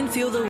can feel the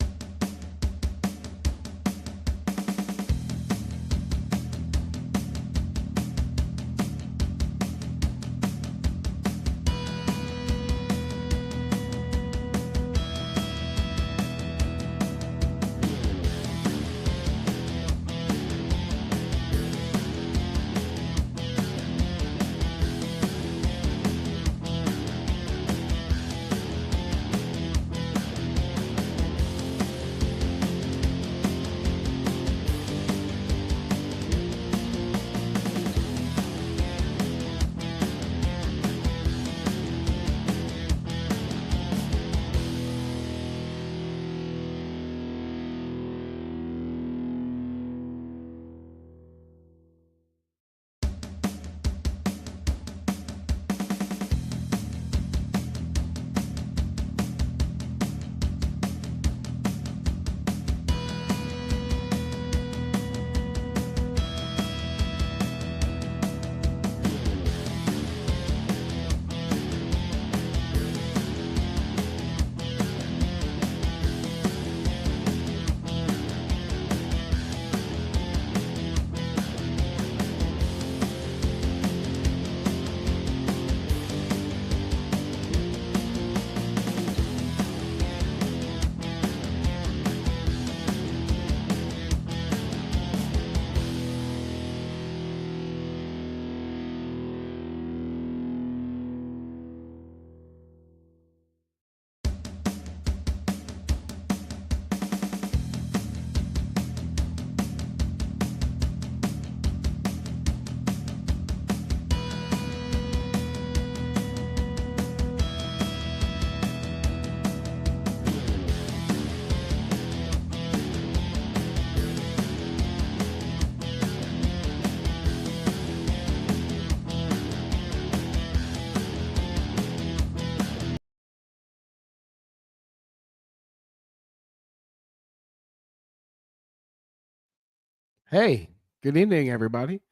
Hey, good evening, everybody.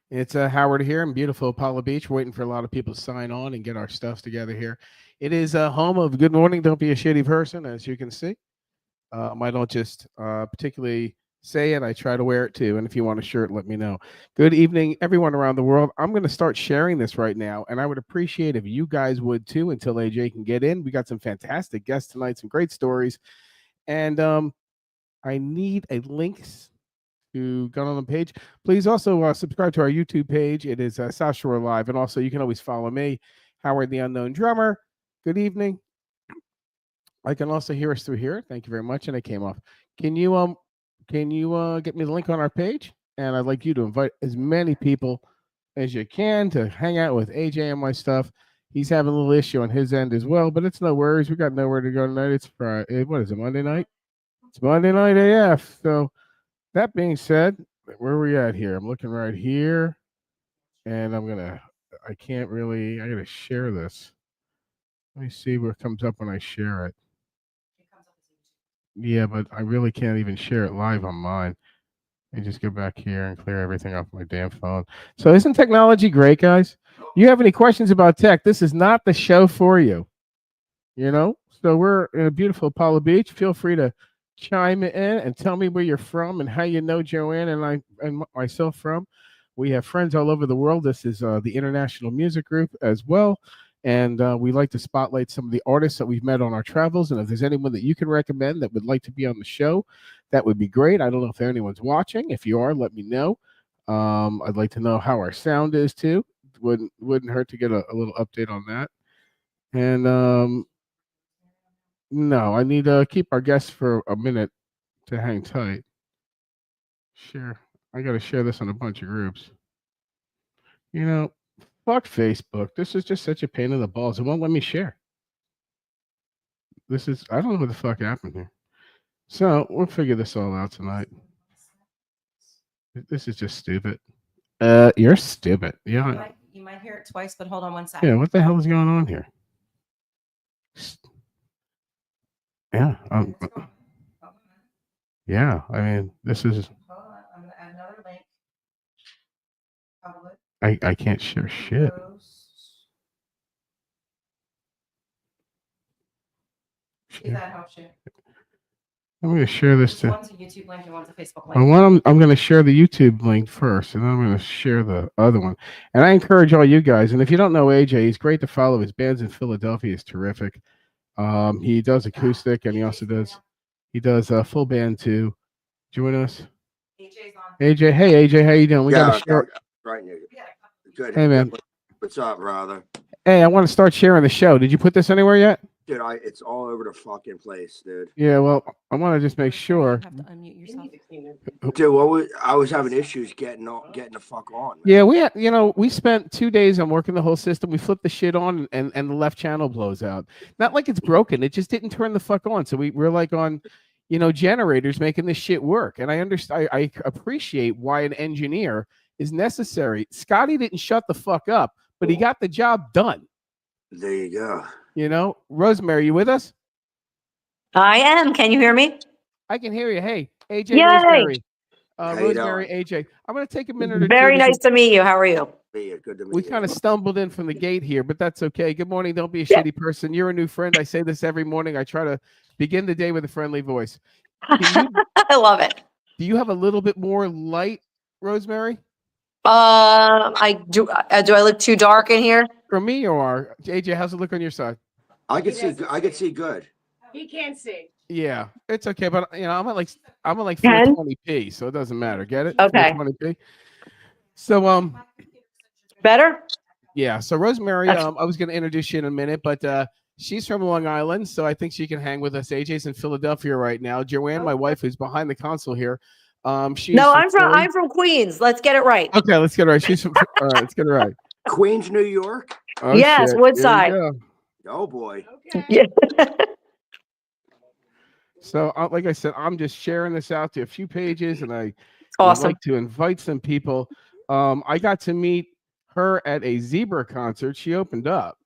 It's Howard here in beautiful Apollo Beach, waiting for a lot of people to sign on and get our stuff together here. It is home of Good Morning, Don't Be a Shitty Person, as you can see. I don't just particularly say it, I try to wear it too. And if you want a shirt, let me know. Good evening, everyone around the world. I'm going to start sharing this right now, and I would appreciate if you guys would too until AJ can get in. We got some fantastic guests tonight, some great stories. And I need a link to go on the page. Please also subscribe to our YouTube page. It is South Shore Live, and also you can always follow me, Howard the Unknown Drummer. Good evening. I can also hear us through here. Thank you very much. And it came off. Can you get me the link on our page? And I'd like you to invite as many people as you can to hang out with AJ and my stuff. He's having a little issue on his end as well, but it's no worries. We got nowhere to go tonight. It's Friday. What is it? Monday night? It's Monday night AF. So that being said, where are we at here? I'm looking right here, and I can't really, I gotta share this. Let me see what comes up when I share it. Yeah, but I really can't even share it live on mine. Let me just go back here and clear everything off my damn phone. So isn't technology great, guys? You have any questions about tech? This is not the show for you. You know? So we're in a beautiful Apollo Beach. Feel free to chime in and tell me where you're from and how you know Joanne and myself from. We have friends all over the world. This is the International Music Group as well. And we like to spotlight some of the artists that we've met on our travels. And if there's anyone that you can recommend that would like to be on the show, that would be great. I don't know if anyone's watching. If you are, let me know. I'd like to know how our sound is too. Wouldn't hurt to get a little update on that. And no, I need to keep our guests for a minute to hang tight. Share. I got to share this on a bunch of groups. You know, fuck Facebook. This is just such a pain in the balls. It won't let me share. I don't know what the fuck happened here. So we'll figure this all out tonight. This is just stupid. You're stupid. Yeah. You might hear it twice, but hold on one second. Yeah, what the hell is going on here? Yeah. Yeah, I mean, this is. Hold on, I'm gonna add another link. I can't share shit. If that helps you. I'm going to share this to. One's a YouTube link and one's a Facebook Well, link. I'm going to share the YouTube link first, and then I'm going to share the other one. And I encourage all you guys. And if you don't know AJ, he's great to follow. His bands in Philadelphia is terrific. He does acoustic, and he does full band too. Join us, AJ's on. AJ. Hey AJ, how you doing? We got to share. Right, nigga. Good. Hey man. What's up, brother? Hey, I want to start sharing the show. Did you put this anywhere yet? Dude, it's all over the fucking place, dude. Yeah. Well, I want to just make sure. You have to unmute yourself. Dude, I was having issues getting the fuck on. Man. Yeah, we spent 2 days on working the whole system. We flipped the shit on, and the left channel blows out. Not like it's broken. It just didn't turn the fuck on. So we're like on, generators making this shit work. And I understand. I appreciate why an engineer is necessary. Scotty didn't shut the fuck up, but he got the job done. There you go. Rosemary, you with us? I am. Can you hear me? I can hear you. Hey, AJ, Yay! Rosemary. How you Rosemary, AJ. I'm going to take a minute or Very two. nice to meet you. How are you? Good to meet We you. kind of stumbled in from the gate here, but that's okay. Good morning. Don't be a shitty person. You're a new friend. I say this every morning. I try to begin the day with a friendly voice. I love it. Do you have a little bit more light, Rosemary? I do. Do I look too dark in here? For me or AJ? How's it look on your side? I can see good. He can't see. Yeah, it's okay. But I'm at like 10? 420p, so it doesn't matter. Get it? Okay. 420p. So Better? yeah. So Rosemary, I was going to introduce you in a minute, but she's from Long Island, so I think she can hang with us. AJ's in Philadelphia right now. Joanne, my wife, who's behind the console here. She's No, Philly. I'm from Queens. Let's get it right. Okay, let's get it right. She's from. All right, let's get it right. Queens, New York. Oh, Yes, shit. Woodside. Here we go. Oh boy. Okay. Yeah. So, like I said, I'm just sharing this out to a few pages, and I would Awesome. like to invite some people. I got to meet her at a Zebra concert. She opened up.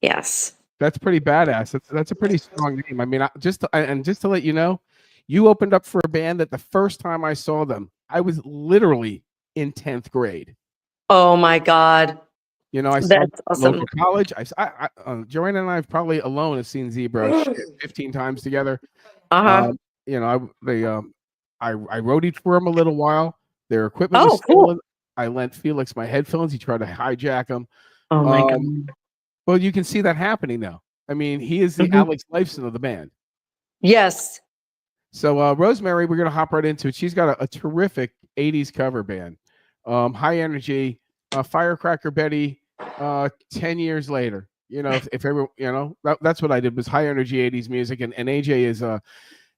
Yes. That's pretty badass. That's a pretty strong name. I mean, just to let you know, you opened up for a band that the first time I saw them, I was literally in 10th grade. Oh my God. I saw That's awesome. local college. Joanna and I have probably alone have seen Zebra 15 times together. Uh-huh. I roadied for them a little while. Their equipment was stolen. I lent Felix my headphones. He tried to hijack them. Oh my God. Well, you can see that happening now. I mean, he is the Alex Lifeson of the band. Yes. So, Rosemary, we're going to hop right into it. She's got a terrific 80s cover band. High Energy, Firecracker Betty, 10 years later. If everyone, that's what I did was high energy 80s music. And AJ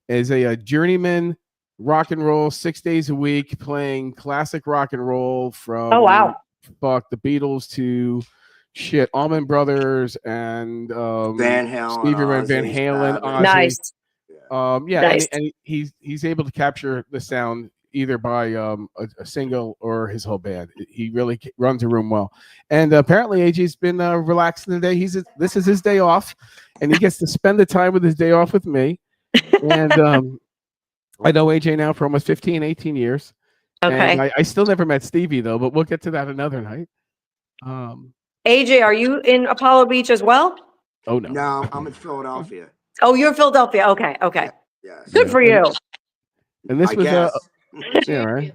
is a journeyman rock and roll 6 days a week playing classic rock and roll from the Beatles to Allman Brothers and Van Halen, Stevie Ray Van Halen, Ozzy. Nice. Nice. And he's able to capture the sound either by a single or his whole band. He really runs a room well. And apparently AJ's been relaxing today. This is his day off, and he gets to spend the time with his day off with me. And I know AJ now for almost 15, 18 years. Okay. And I still never met Stevie though, but we'll get to that another night. AJ, are you in Apollo Beach as well? Oh no. No, I'm in Philadelphia. Oh, you're in Philadelphia. Okay. Okay. Yes. Good for you. And this was yeah, right.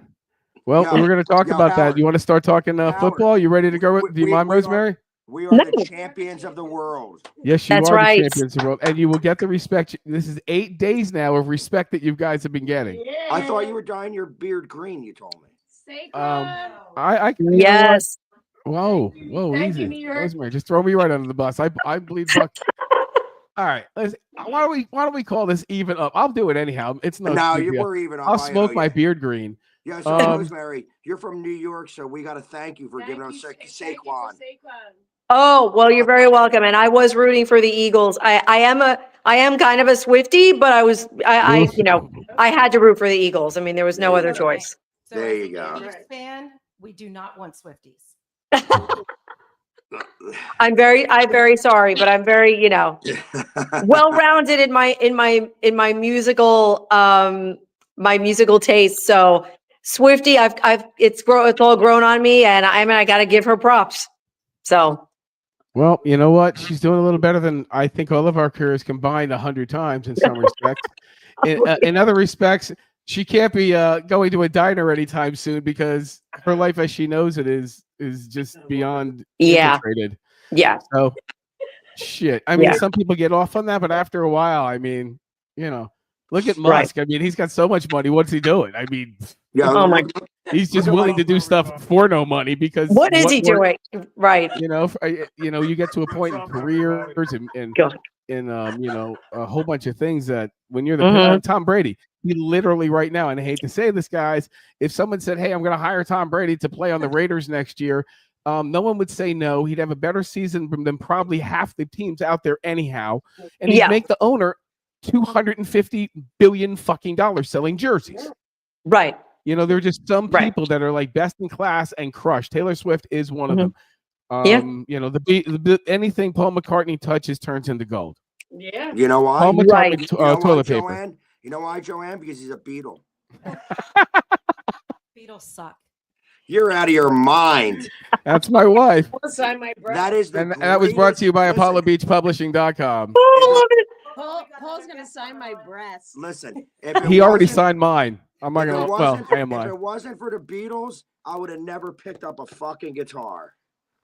Well, we're going to talk about that. You want to start talking football? You ready to go? Do you mind, Rosemary? We are the champions of the world. Yes, you That's are right. the champions of the world, and you will get the respect. This is 8 days now of respect that you guys have been getting. Yeah. I thought you were dyeing your beard green. You told me. Saquon. Yes. Whoa, Thank you, easy, New York. Rosemary. Just throw me right under the bus. I bleed buck. All right, why don't we call this even up? I'll do it anyhow. It's no. We're even up. I'll smoke my beard green. Yeah, so Rosemary, you're from New York, so we got to thank you for giving us Saquon. Oh, well, you're very welcome. And I was rooting for the Eagles. I am kind of a Swiftie, but I had to root for the Eagles. I mean, there was no other choice. So There as you a go. Yankees fan, we do not want Swifties. I'm very sorry, but I'm very, well-rounded in my musical taste. So Swiftie, it's all grown on me, and I got to give her props. So. Well, you know what? She's doing a little better than I think all of our careers combined 100 times in some respects. in other respects, she can't be going to a diner anytime soon because her life as she knows it is just beyond Yeah. infiltrated. Yeah. So shit. I mean, Yeah. some people get off on that, but after a while, I mean, you know, look at Right. Musk. I mean, he's got so much money. What's he doing? I mean, Yeah, Oh my. he's just willing to do stuff for no money because What is he more- doing? Right. You know, you get to a point in careers and God. you know, a whole bunch of things that when you're the Mhm. Tom Brady, he literally right now, and I hate to say this, guys, if someone said, "Hey, I'm going to hire Tom Brady to play on the Raiders next year," no one would say no. He'd have a better season than probably half the teams out there anyhow, and he'd Yeah. make the owner $250 billion fucking dollars selling jerseys. Right. You know, there are just some Right. people that are like best in class and crush. Taylor Swift is one of Mhm. them. Yeah. You know, anything Paul McCartney touches turns into gold. Yeah. You know why? Paul McCartney Right. You know why, toilet paper. Joanne? You know why, Joanne? Because he's a Beatle. Beatles suck. You're out of your mind. That's my wife. I'll sign my breath. That is the And that was brought to you by greatest- ApolloBeachPublishing.com. Oh, I love it. Paul's gonna sign my breast. Listen, if it He already wasn't- signed mine. I'm not if it gonna. Well, wasn't for- I am If lying. it wasn't for the Beatles, I would have never picked up a fucking guitar.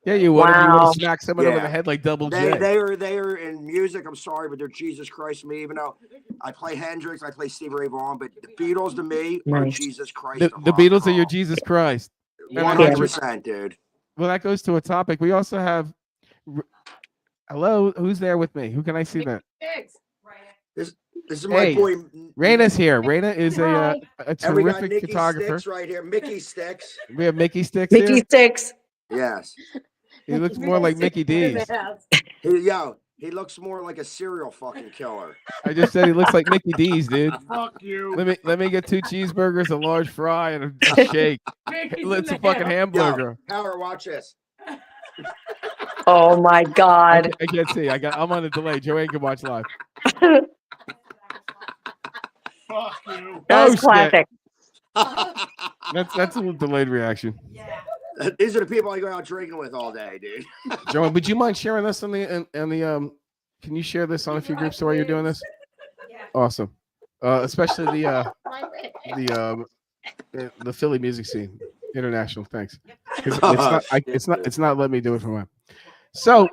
Yeah, you would. You would Wow. have smacked someone over Yeah. the head like Double They J. are in music. I'm sorry, but they're Jesus Christ to me. Even though I play Hendrix, I play Stevie Ray Vaughan, but the Beatles to me are Nice. Jesus Christ. The of rock Beatles are and your roll. Jesus Christ. 100%, dude. Well, that goes to a topic. We also have. Hello, who's there with me? Who can I see that? Thanks. This is my Hey, boy. Raina's here. Raina is a Hi. And we got terrific Nikki photographer. Sticks right here. Mickey Sticks. We have Mickey Sticks Mickey here. Sticks. Yes. He looks more like Mickey D's. He looks more like a serial fucking killer. I just said he looks like Mickey D's, dude. Fuck you. Let me get 2 cheeseburgers, a large fry, and a shake. It's a fucking hamburger. Yo, Howard, watch this. Oh my God. I can't see. I'm on a delay. Joanne can watch live. Fuck you. That was shit. classic. That's a little delayed reaction. Yeah. These are the people I go out drinking with all day, dude. Joanne, would you mind sharing this on the can you share this on a few groups while you're doing this? Yeah. Awesome. Especially the Philly music scene, international. Thanks. 'Cause it's not letting me do it for mine. So,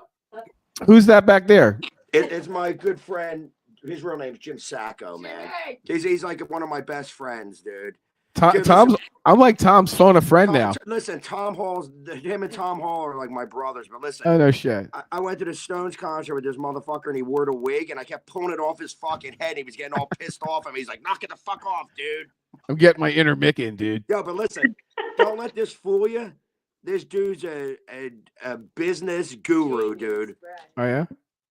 who's that back there? It's my good friend. His real name's Jim Sacco, man. He's like one of my best friends, dude. Dude, Tom's. listen. I'm like Tom's phone a friend now. Listen, him and Tom Hall are like my brothers. But listen, Oh no shit. I went to the Stones concert with this motherfucker, and he wore the wig, and I kept pulling it off his fucking head. He was getting all pissed off at me. He's like, "Knock it the fuck off, dude." I'm getting my inner Mick in, dude. Yo, but listen, don't let this fool you. This dude's a business guru, dude. Oh yeah.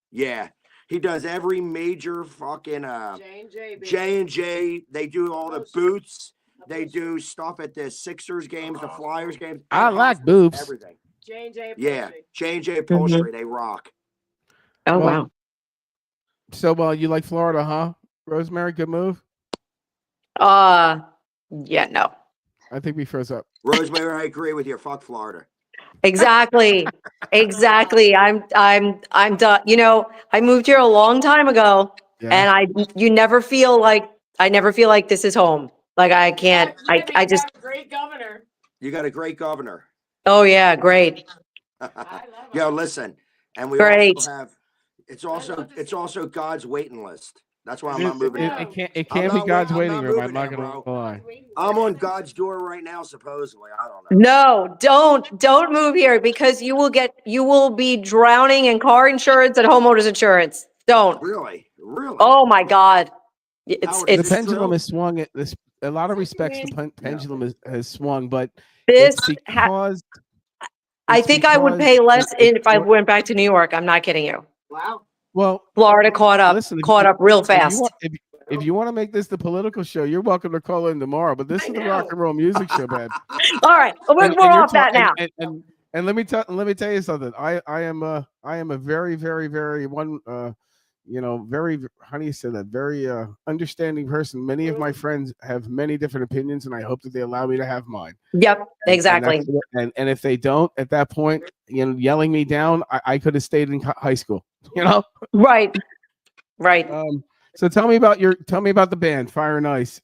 Yeah, he does every major fucking J&J. J&J. They do all the boots. They do stuff at the Sixers games, the Flyers games. I like boobs. Everything. J&J. Yeah, J&J Upholstery. They rock. Oh, Well, wow. So, you like Florida, huh? Rosemary, good move. Yeah, no. I think we froze up. Rosemary, I agree with you. Fuck Florida. Exactly. Exactly. I'm done. You know, I moved here a long time ago Yeah. and I never feel like this is home. Like I can't, I just, Great governor. You got a great governor. oh yeah, great. I love Yo, him. listen, and we Great. also have. It's also God's waiting list. That's why I'm It, not moving. it, out. it can't it I'm can't be not God's I'm waiting not room. I'm moving not there, gonna bro. lie. I'm on God's door right now, supposedly. I don't know. No, don't move here because you will be drowning in car insurance and homeowners insurance. Don't. Really? Oh my God. It's, Howard, The is it's, it pendulum true? has swung. A lot of respects, the pendulum has swung, but this, it's because I it's think I would because pay less it's if I short- went back to New York. I'm not kidding you. Wow. Well, Florida caught up listen, real if you fast. want- if you want to make this the political show, you're welcome to call in tomorrow. But this I is the know. rock and roll music show, man. All right, we're And we're you're off that now. And let me tell you something. I am a very very very very, how do you say that, very understanding person. Many of my friends have many different opinions, and I hope that they allow me to have mine. Yep, exactly. And if they don't, at that point, yelling me down, I could have stayed in high school. Right, right. So tell me about the band Fire and Ice.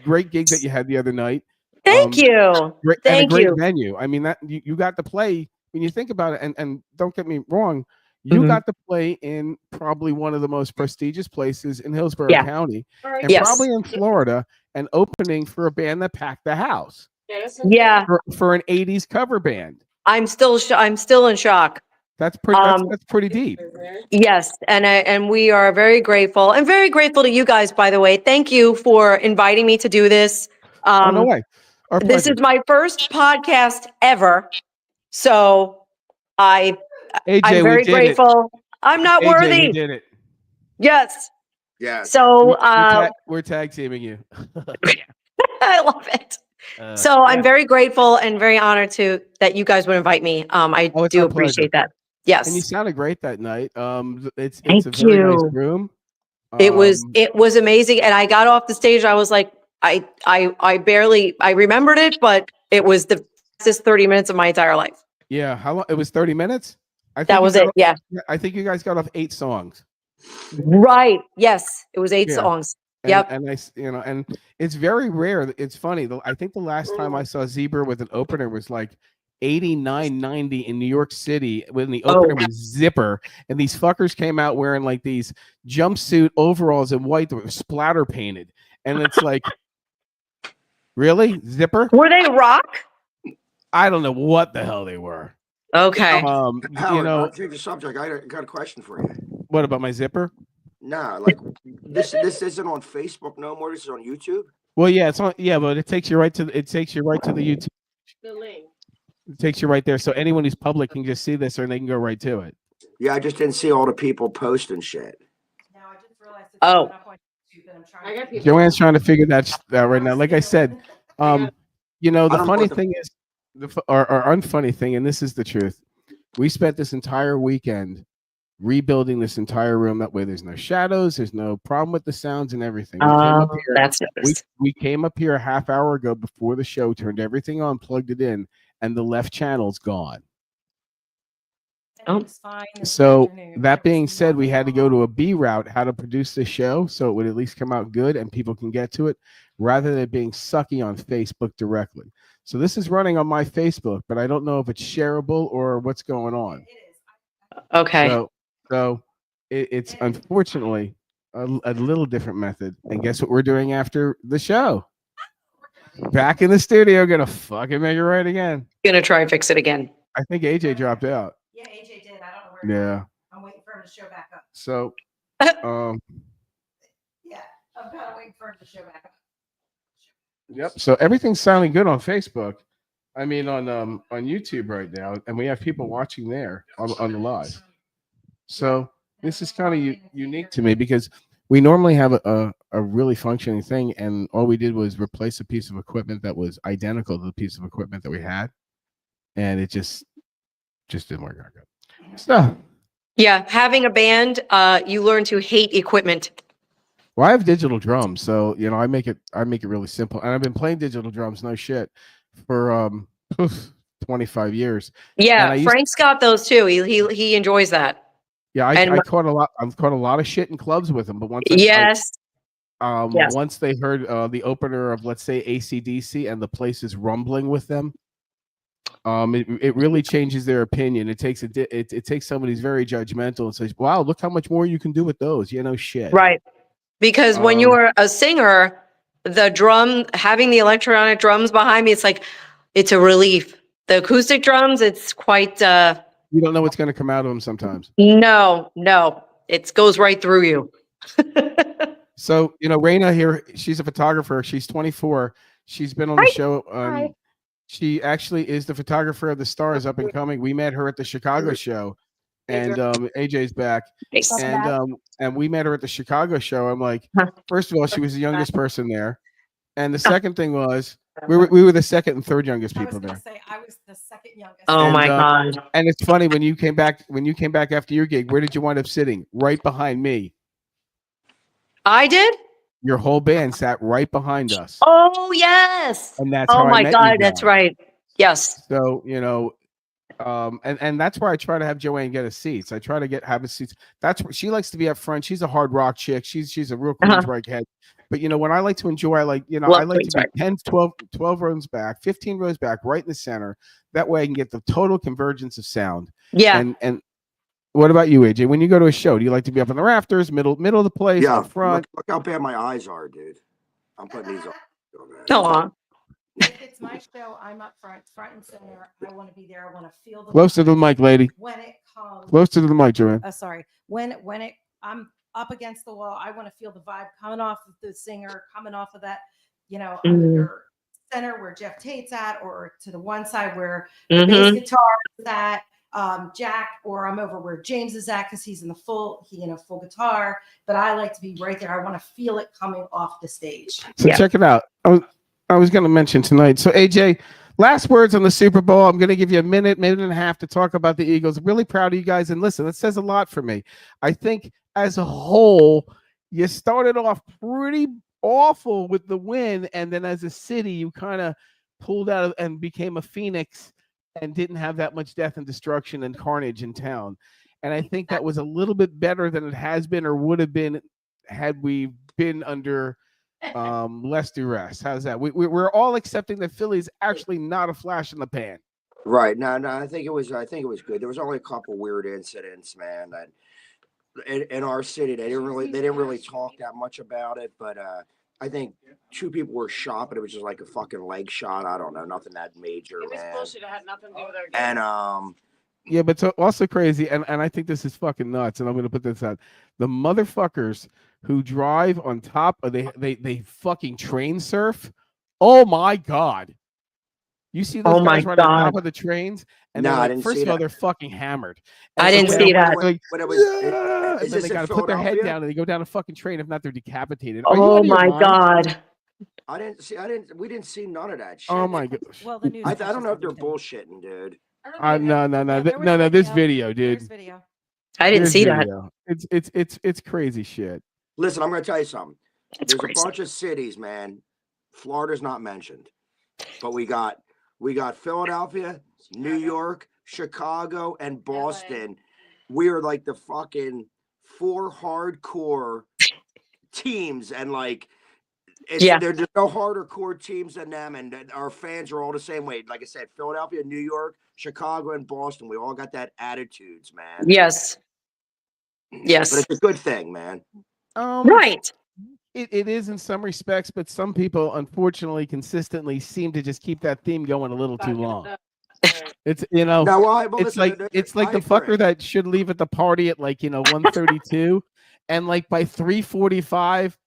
Great gig that you had the other night. Thank you. Great, and a Thank great you. venue. I mean, that you got to play. When you think about it, and don't get me wrong, you Mhm. got to play in probably one of the most prestigious places in Hillsborough Yeah. County, and Yes. probably in Florida, and opening for a band that packed the house Yeah. for an '80s cover band. I'm still in shock. That's pretty. Um, That's pretty deep. Yes, and we are very grateful, and very grateful to you guys, by the way. Thank you for inviting me to do this. Oh no way. Our This pleasure. is my first podcast ever, so I'm AJ, we very did it. grateful. I'm not AJ, we worthy. did it. Yes. Yeah. So We're tag teaming you. I love it. So I'm very grateful and very honored that you guys would invite me. I Oh, it's do our pleasure. appreciate that. And you Yes, sounded great that night. It's Thank a very nice you. room. It was amazing, and I got off the stage. I was like, I barely remembered it, but it was the fastest 30 minutes of my entire life. Yeah. How long? It was 30 minutes. That was it. Yeah. I think you guys got off 8 songs. Right. Yes. It was 8 Yeah. songs. And, Yep. And and it's very rare. It's funny. I think the last time I saw Zebra with an opener was like 89, 90 in New York City when the opener was Zipper, and these fuckers came out wearing like these jumpsuit overalls in white that were splatter painted, and it's like, really, Zipper? Were they rock? I don't know what the hell they were. Okay. Howard, You know, I'll change the subject. I got a question for you. what about my Zipper? Nah, like this isn't on Facebook no more. This is on YouTube. Well, yeah, it's on. Yeah, but it takes you right to the YouTube. The link. It takes you right there, so anyone who's public can just see this, or they can go right to it. Yeah, I just didn't see all the people posting shit. Now I just realized it's Oh. up on YouTube and I'm trying I to got figure people. Joanne's trying to figure that right now. Like I said, you know, I the don't know funny what the- thing is, or unfunny thing, and this is the truth. We spent this entire weekend rebuilding this entire room. That way, there's no shadows, there's no problem with the sounds and everything. We came up here. That's We came up here a half hour ago before the show, turned everything on, plugged it in, and the left channel's gone. and it was fine this So afternoon. that There was being said, we nothing had to go wrong. to a B route, how to produce the show so it would at least come out good and people can get to it, rather than it being sucky on Facebook directly. So this is running on my Facebook, but I don't know if it's shareable or what's going on. It is. okay. So it's unfortunately a little different method. And guess what we're doing after the show? Back in the studio, gonna fucking make it right again. Gonna try and fix it again. I think AJ dropped out. Yeah, AJ did. I don't know where. Yeah. I'm waiting for him to show back up. So Yeah, I'm kind of waiting for him to show back up. yep. So everything's sounding good on Facebook. I mean on YouTube right now, and we have people watching there on the live. So this is kind of unique to me because we normally have a really functioning thing, and all we did was replace a piece of equipment that was identical to the piece of equipment that we had, and it just didn't work out good. So, Yeah, having a band, you learn to hate equipment. well, I have digital drums, so you know I make it really simple, and I've been playing digital drums, no shit, for 25 years. And Yeah, I used- Frank's got those too. He enjoys that. Yeah, And I caught a lot. I've caught a lot of shit in clubs with them, but once Yes. Yes. once they heard the opener of, let's say, AC/DC, and the place is rumbling with them, it really changes their opinion. It takes it takes somebody who's very judgmental and says, "Wow, look how much more you can do with those." You know, shit. Right. Because when Um, you're a singer, having the electronic drums behind me, it's a relief. The acoustic drums, it's quite You don't know what's going to come out of them sometimes. no, it goes right through you. So, you know, Raina here, she's a photographer. She's 24. She's been on the show. Hi. She actually is the photographer of the Stars Up and Coming. We met her at the Chicago show, and AJ's back. Nice. And we met her at the Chicago show. I'm like, Huh. first of all, she was the youngest person there, and the second thing was we were the second and third youngest I was people gonna there. say I was the second youngest. Oh And, my God. And it's funny when you came back after your gig. Where did you wind up sitting? Right behind me. I did? Your whole band sat right behind us, Oh yes. and that's Oh how I my met God, you that's guys. right. Yes. So, you know, And that's where I try to have Joanne get us seats. I try to have us seats. That's where she likes to be up front. She's a hard rock chick. She's a real Queensryche head. But when I like to enjoy, I like Love to be Queensryche. 10, 12 rows back, 15 rows back, right in the center. That way I can get the total convergence of sound. Yeah. And what about you, AJ? When you go to a show, do you like to be up in the rafters, middle of the place, Yeah, up front? look how bad my eyes are, dude. I'm putting these on. Aw. If it's my show, I'm up front and center. I want to be there. I want to feel the Close to the mic, lady. when it comes. Close to the mic, Joanne. Sorry. I'm up against the wall, I want to feel the vibe coming off of the singer, coming off of that, either center where Jeff Tate's at, or to the one side where the bass guitar is at, Jack, or I'm over where James is at because he's in full guitar. But I like to be right there. I want to feel it coming off the stage. So check it out. I was going to mention tonight. So AJ, last words on the Super Bowl. I'm going to give you a minute and a half to talk about the Eagles. I'm really proud of you guys. And listen, that says a lot for me. I think as a whole, you started off pretty awful with the win. And then as a city, you kind of pulled out and became a phoenix and didn't have that much death and destruction and carnage in town. And I think that was a little bit better than it has been or would have been had we been under less duress. How's that? We're all accepting that Philly's actually not a flash in the pan. Right. No, I think it was good. There was only a couple weird incidents, man. That in our city, they didn't really talk that much about it, but I think two people were shot, but it was just like a fucking leg shot. I don't know, nothing that major. It was man. bullshit. It had nothing to do with our game. And yeah, but so also crazy, and I think this is fucking nuts, and I'm gonna put this out. The motherfuckers who drive on top of they fucking train surf. Oh my god. You see those guys running on top of the trains, and I didn't first see of all, that. they're fucking hammered. I didn't see that. Like, but it was, yeah, is and then this they in got to put their head Philadelphia? down and they go down a fucking train. If not, they're decapitated. Are you Oh out of your my mind? God. We didn't see none of that shit. Oh my gosh. Well, the news. I don't know if they're bullshitting, dude. No, this video, dude. There's video. I didn't There's see that. video. It's crazy shit. Listen, I'm going to tell you something. It's There's crazy. a bunch of cities, man. Florida's not mentioned, but we got Philadelphia, New York, Chicago, and Boston. We are like the fucking 4 hardcore teams, and like, there's no harder core teams than them, and our fans are all the same way. Like I said, Philadelphia, New York, Chicago, and Boston. We all got that attitudes, man. Yes. But Yes. it's a good thing, man. Right. It is in some respects, but some people unfortunately consistently seem to just keep that theme going a little too long. It's No, well, it's listen, like the fucker that should leave at the party at 1:32, and like by 3:45,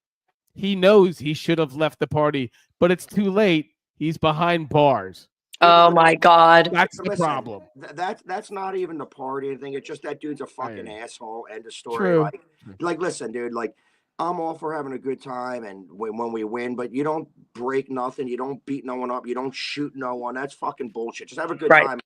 he knows he should have left the party, but it's too late. He's behind bars. Oh my God. That's the problem. That's not even the party thing. It's just that dude's a fucking asshole. End of story. True. Like, listen, dude. Like, I'm all for having a good time, and when we win, but you don't break nothing. You don't beat no one up. You don't shoot no one. That's fucking bullshit. Just have a good time.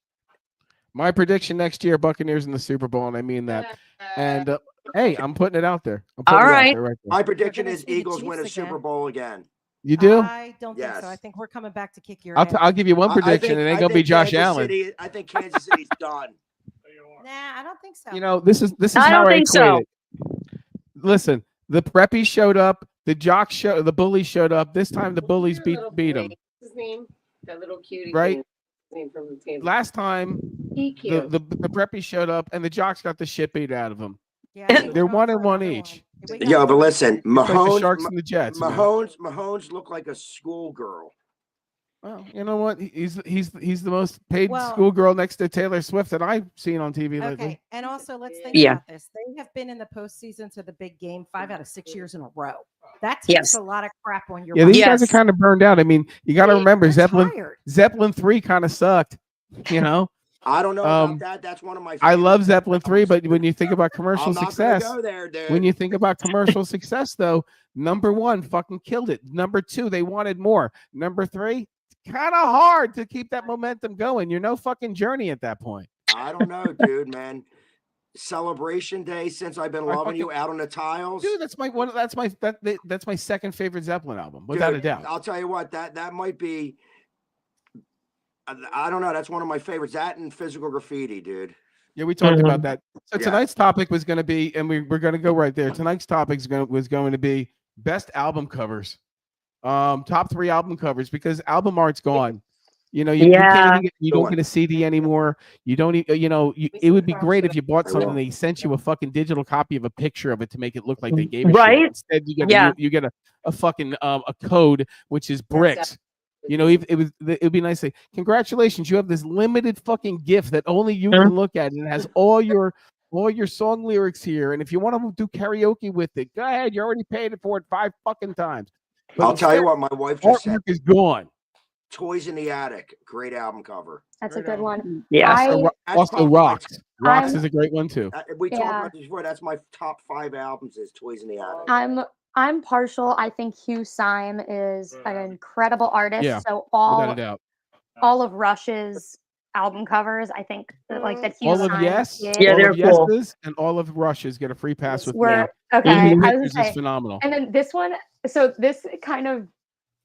My prediction next year: Buccaneers in the Super Bowl, and I mean that. And hey, I'm putting it out there. All right. My prediction gonna is see the Eagles Chiefs win a again. Super Bowl again. You do? I don't think Yes. so. I think we're coming back to kick your I'll ass. I'll give you one prediction. It ain't gonna be Josh Allen. I think Kansas City's done. Nah, I don't think so. You know, this is I how don't I think equate so. it. Listen, the preppies showed up, the jocks the bullies showed up. This time the bullies beat them. What's his name? That little cutie. Right? thing. His name from the team. Last time He cute. the preppies showed up and the jocks got the shit beat out of them. Yeah, I think They're we're 1-1 going for another each. one. Yo, but listen, It's like the Mahomes, Sharks and the Jets. man. Mahomes looked like a schoolgirl. Well, you know what? He's the most paid Well- schoolgirl next to Taylor Swift that I've seen on TV lately. Okay, and also let's think Yeah. about this. They have been in the postseason to the big game 5 out of 6 years in a row. That takes Yes. a lot of crap on your Yeah, these body. guys are Yes. kind of burned out. I mean, you got to remember They're Zeppelin tired. 3 kind of sucked. You know, I don't know Um, about that. That's one of my. I love favorites. Zeppelin 3, but when you think about I'm commercial not gonna success, go there, dude. when you think about commercial success, though, number 1 fucking killed it. Number 2, they wanted more. Number 3, kind of hard to keep that momentum going. You're no fucking Journey at that point. I don't know, dude, man. Celebration Day since I've been I loving you fucking- out on the tiles. Dude, that's my second favorite Zeppelin album, without a Dude, doubt. I'll tell you what, that might be I don't know. That's one of my favorites. That and Physical Graffiti, dude. Yeah, we talked about Mhm. that. So Yeah. tonight's topic was going to be, and we're going to go right there. Tonight's topic was going to be best album covers. Top 3 album covers, because album art's gone. You know, you can't Yeah. even you don't get a CD anymore. You don't it would be great if you bought something, they sent you a fucking digital copy of a picture of it to make it look like they gave a shit. Right? Instead, you get Yeah. you get a fucking a code, which is bricks. You know, it'd be nice to say, congratulations, you have this limited fucking gift that only you can look at, and it has all your song lyrics here. And if you want to do karaoke with it, go ahead. You already paid for it 5 fucking times. But I'll tell you what, my wife just said. artwork is gone. Toys in the Attic, great album cover. That's a good one. Yeah. Also, That's also probably my Rocks. Rocks I'm- is a great one too. We talked Yeah. about this before. That's my top 5 albums. Is Toys in the Attic. I'm partial. I think Hugh Syme is an incredible artist. Yeah, So Without a doubt. all of Rush's album covers, I think that Hugh All of Syme Yes, did Yeah, all they're of cool. Yeses, and all of Rushes get a free pass with me. were okay. Amy I was Pictures gonna is say, phenomenal. and then this one. So this kind of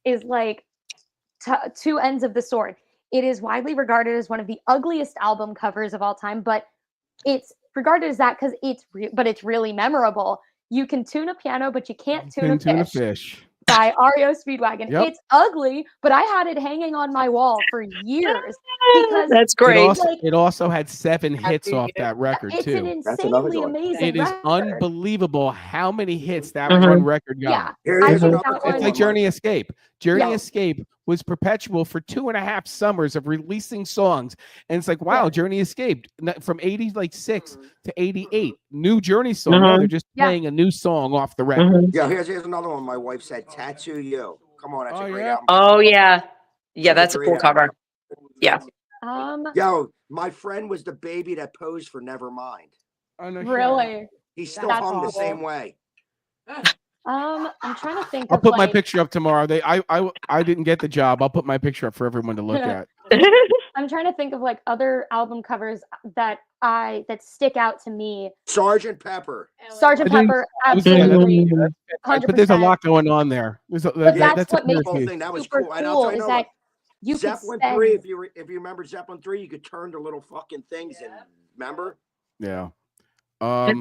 is like two ends of the sword. It is widely regarded as one of the ugliest album covers of all time, but it's regarded as that because it's really memorable. You can tune a piano, but you can't tune a fish. By REO Speedwagon. Yep. It's ugly, but I had it hanging on my wall for years because That's great. It also had 7 hits off that record it's too. an That's another insanely good one. amazing It is record. unbelievable how many hits that Mhm. one record got. Yeah, Here's I think another that good one- It's one, like Journey Mike. Escape. Journey Yeah. Escape was perpetual for 2.5 summers of releasing songs. And it's like, wow, Yeah. Journey escaped from 86 to 88. New Journey song. Now they're just Yeah. playing a new song off the record. Yeah, here's another one. My wife said, "Tattoo You." Come on, that's Oh, a great yeah. album. Oh yeah. Yeah, that's a great cool album. cover. Yeah. Yo, my friend was the baby that posed for Nevermind. Oh, no shit. Really? He's still That's hung the cool. same way. I'm trying to think I'll of put my like, picture up tomorrow. I didn't get the job. I'll put my picture up for everyone to look at. I'm trying to think of like other album covers that stick out to me. Sergeant Pepper. Sergeant I didn't- Pepper, was saying that- absolutely, But there's a 100%. lot going on there. But Yeah, that's a what makes weird whole piece. thing. That was super cool. And I'll cool tell you is no, that you could Zeppelin spend 3, if you remember Zeppelin 3, you could turn the little fucking things and remember? Yeah. I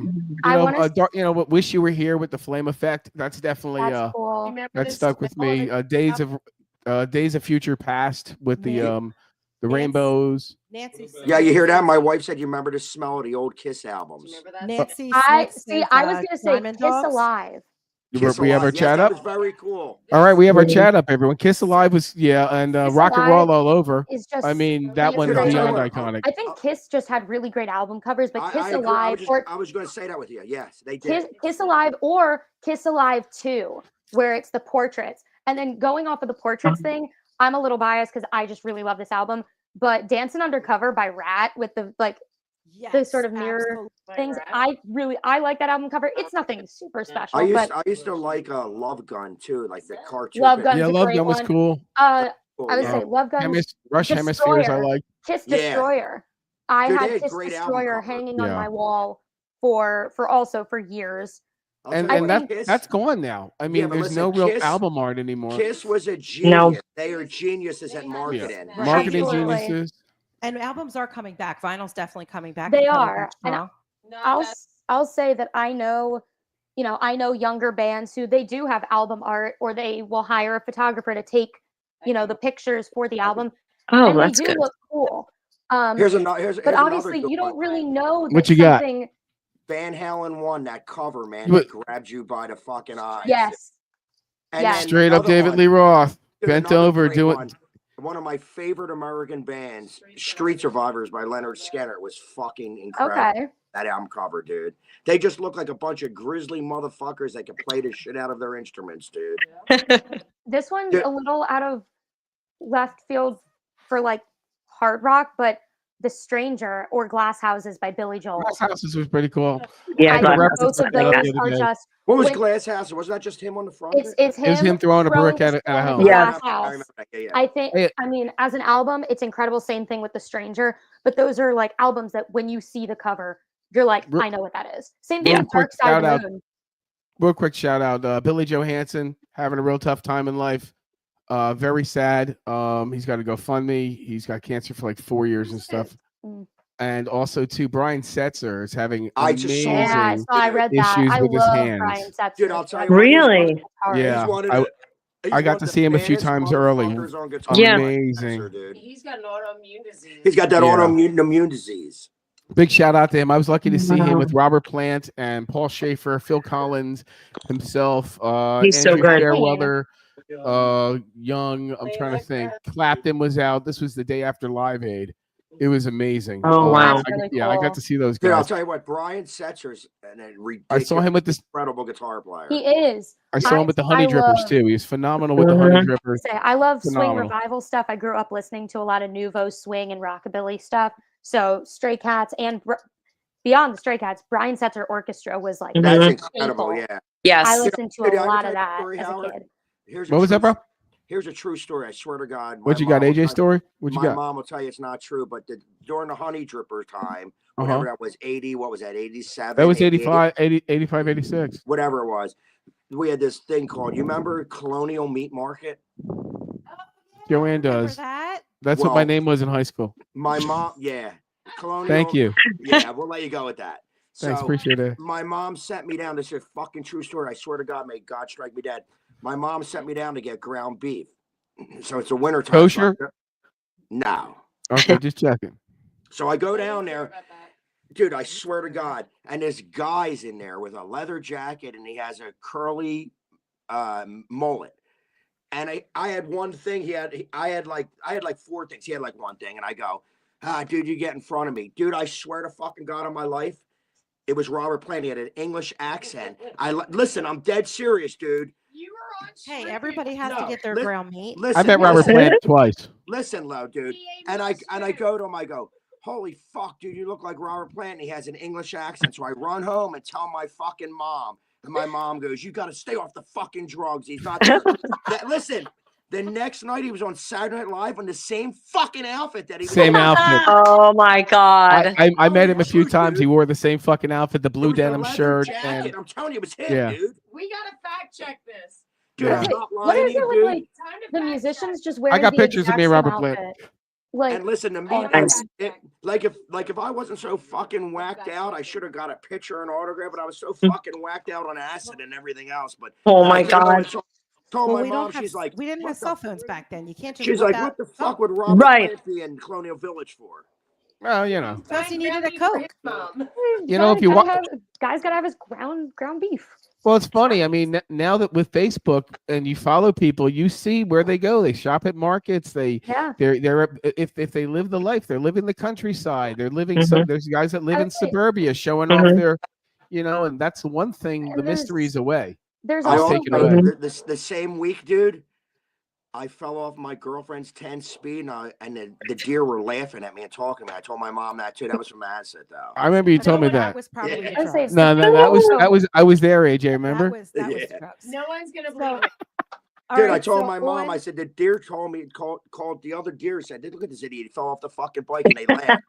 What Wish You Were Here with the Flame Effect. That's definitely that's cool. that stuck with me. Days of Future Past with the rainbows. Nancy. Yeah, you hear that? My wife said, "You remember the smell of the old Kiss albums?" Nancy. I Smith see. says, I was gonna say Diamond Kiss Dogs. Alive. Kiss We have our Alive. Yes, chat that up. was very cool. All right, we have our chat up, everyone. Kiss Alive was and Kiss Rock and Alive Roll All Over. Is just I mean, that really one's Dude, I'll tell you beyond what, iconic. I think Kiss just had really great album covers, but Kiss I agree. Alive I was going to say that with you. Yes, they did. Kiss Alive or Kiss Alive 2, where it's the portraits. And then going off of the portraits thing, I'm a little biased because I just really love this album. But Dancing Undercover by Rat with the Yes, sort of mirror absolutely. things, I like that album cover. It's nothing super special, I but used to like Love Gun too, like the cartoon. Love Gun's Yeah, a Love great Gun was one. cool. I would yeah. say Love Gun's Rush Hemispheres, I Destroyer. like. Kiss Yeah. Destroyer. I Dude, they had had Kiss great album Destroyer covers. hanging on Yeah. my wall for years. I'll And tell you and what, that Kiss- that's gone now. I mean, but there's listen, no real Kiss- album art anymore. Kiss was a genius. No. They are geniuses at marketing. Right. Marketing Absolutely. geniuses. And albums are coming back. Vinyl's definitely coming back. They and coming are, back and strong. I'll say that I know younger bands who they do have album art, or they will hire a photographer to take, the pictures for the album, Oh, and that's they do good. look cool. Here's another. But obviously, you don't really know that What you got? something. Van Halen 1, that cover, man, What- that grabbed you by the fucking eyes. Yes, And Yeah. then Straight up another David one, Lee Roth. dude, Bent another over great doing. one of my favorite American bands, Street Survivors by Leonard Skinner, was fucking incredible. okay. That album cover, dude. They just look like a bunch of grizzly motherfuckers that can play the shit out of their instruments, dude. This one's Yeah. a little out of left field for like hard rock, but The Stranger or Glass Houses by Billy Joel. Glass Houses was pretty cool. Yeah, I Glass think Houses both was of good up those the are other day. just. What was When- Glass House? Wasn't that just him on the front? It's of it? it's him. It was him throwing a brick throwing at a a house. Yeah. Glass I house. remember that. Yeah. I think, Hey. I mean, as an album, it's incredible. Same thing with The Stranger, but those are like albums that when you see the cover, you're like, Real- I know what that is. Same thing Yeah. with Dark Side of Shout the Moon. Real quick shout out, Billy Joe Hansen having a real tough time in life. Very sad. He's got to go fund me. He's got cancer for like 4 years and stuff. And also, too, Brian Setzer is having I just saw amazing Yeah, so I read that. issues I with his love hands. Brian Setzer. Dude, I'll tell you what, Really? Yeah, he's one of I- the, he's I got one to of the see him a few baddest times early. motherfuckers on guitar. Yeah. Amazing. Dude. He's got an autoimmune disease. He's got that Yeah. autoimmune disease. Big shout out to him. I was lucky to see him Wow. with Robert Plant and Paul Schaefer, Phil Collins himself, He's so Andrew good. Fairweather, Young. I'm trying to think. Clapton was out. This was the day after Live Aid. It was amazing. Oh, wow. That's really Yeah, I got cool. to see those Dude, I'll guys. tell you what, Brian Setzer's a I ridiculous, saw him with this. incredible guitar player. He is. I saw him with the Honey I Drippers love- too. He was phenomenal with the Honey Mhm. Drippers. I love swing Phenomenal. revival stuff. I grew up listening to a lot of nouveau swing and rockabilly stuff. So Stray Cats and beyond the Stray Cats, Brian Setzer Orchestra was like That's Mhm. incredible, staple. yeah. I Yes. listened to Dude, a I lot tell of you a that story, as a Howard. kid. Here's What was that, true- bro? Here's a true story. I swear to God. What my you got? mom will AJ tell- story? What you My got? mom will tell you it's not true, but during the Honey Dripper time, Uh-huh. whatever that was, 80, what was that, 87? That was 88, 85, 86. whatever it was. We had this thing called, you remember Colonial Meat Market? Joanne Remember does. that? That's what my Well, name was in high school. My mom, yeah. Colonial. Thank you. Yeah, we'll let you go with that. Thanks. So, Appreciate it. my mom sent me down. This is a fucking true story. I swear to God, may God strike me dead. My mom sent me down to get ground beef. So it's a winter time. Kosher? No. Okay, just checking. So I go down there, dude. I swear to God, and this guy's in there with a leather jacket, and he has a curly mullet. And I had one thing. I had like four things. He had like one thing, and I go, dude, you get in front of me, dude. I swear to fucking God on my life, it was Robert Plant. He had an English accent. Listen, I'm dead serious, dude. You were on. Hey, Strip everybody has No, to get their li- ground meat. Listen, I met Robert listen, Plant twice. listen, low, dude. He ain't And no I strip. go to him, I go, holy fuck, dude, you look like Robert Plant. And he has an English accent. So I run home and tell my fucking mom. And my mom goes, you got to stay off the fucking drugs. He's not there. Listen, the next night he was on Saturday Night Live in the same fucking outfit that he was Same in. outfit. Oh my God. I met him a few True, times. He dude. wore the same fucking outfit, the It blue was a denim leather shirt, jacket. and I'm telling you, it was him, Yeah. dude. We gotta fact check this. Dude, Yeah. I'm not What lying is to it you, with dude. like Time to the fact musicians check. just wearing got the pictures of exact me and same Robert Plant. outfit? Like And listen to me, all Nice. like if I wasn't so fucking whacked out, I should have got a picture and autograph. But I was so Hmm. fucking whacked out on acid and everything else. But Oh I my came home and God. told Well, my we mom, don't have. she's like, We didn't "What have the cell phones back then. You can't just. She's whip like, out what the a fuck phone. would Robert Right. Plant be in Colonial Village for? well, you know, Plus, he needed a Ground beef for his Coke. mom. You know, if you guys gotta have his ground beef. well, it's funny. I mean, now that with Facebook and you follow people, you see where they go. They shop at markets. Yeah. They're if they live the life, they're living the countryside. They're living. There's guys that live I in would say- suburbia showing off Mhm. their, and that's one thing. And The there's- mystery's away. There's I Just also take it also, away. the same week, dude, I fell off my girlfriend's 10 speed, and the deer were laughing at me and talking to me. I told my mom that too. That was from acid, though. I remember you I told know me that. was probably Yeah. the I would say drugs. No, I was there, AJ. Remember? That was Yeah. drugs. No one's gonna So- believe it. All Dude, I right, told so my mom, on- I said, the deer called the other deer, said, look at this idiot. He fell off the fucking bike and they laughed.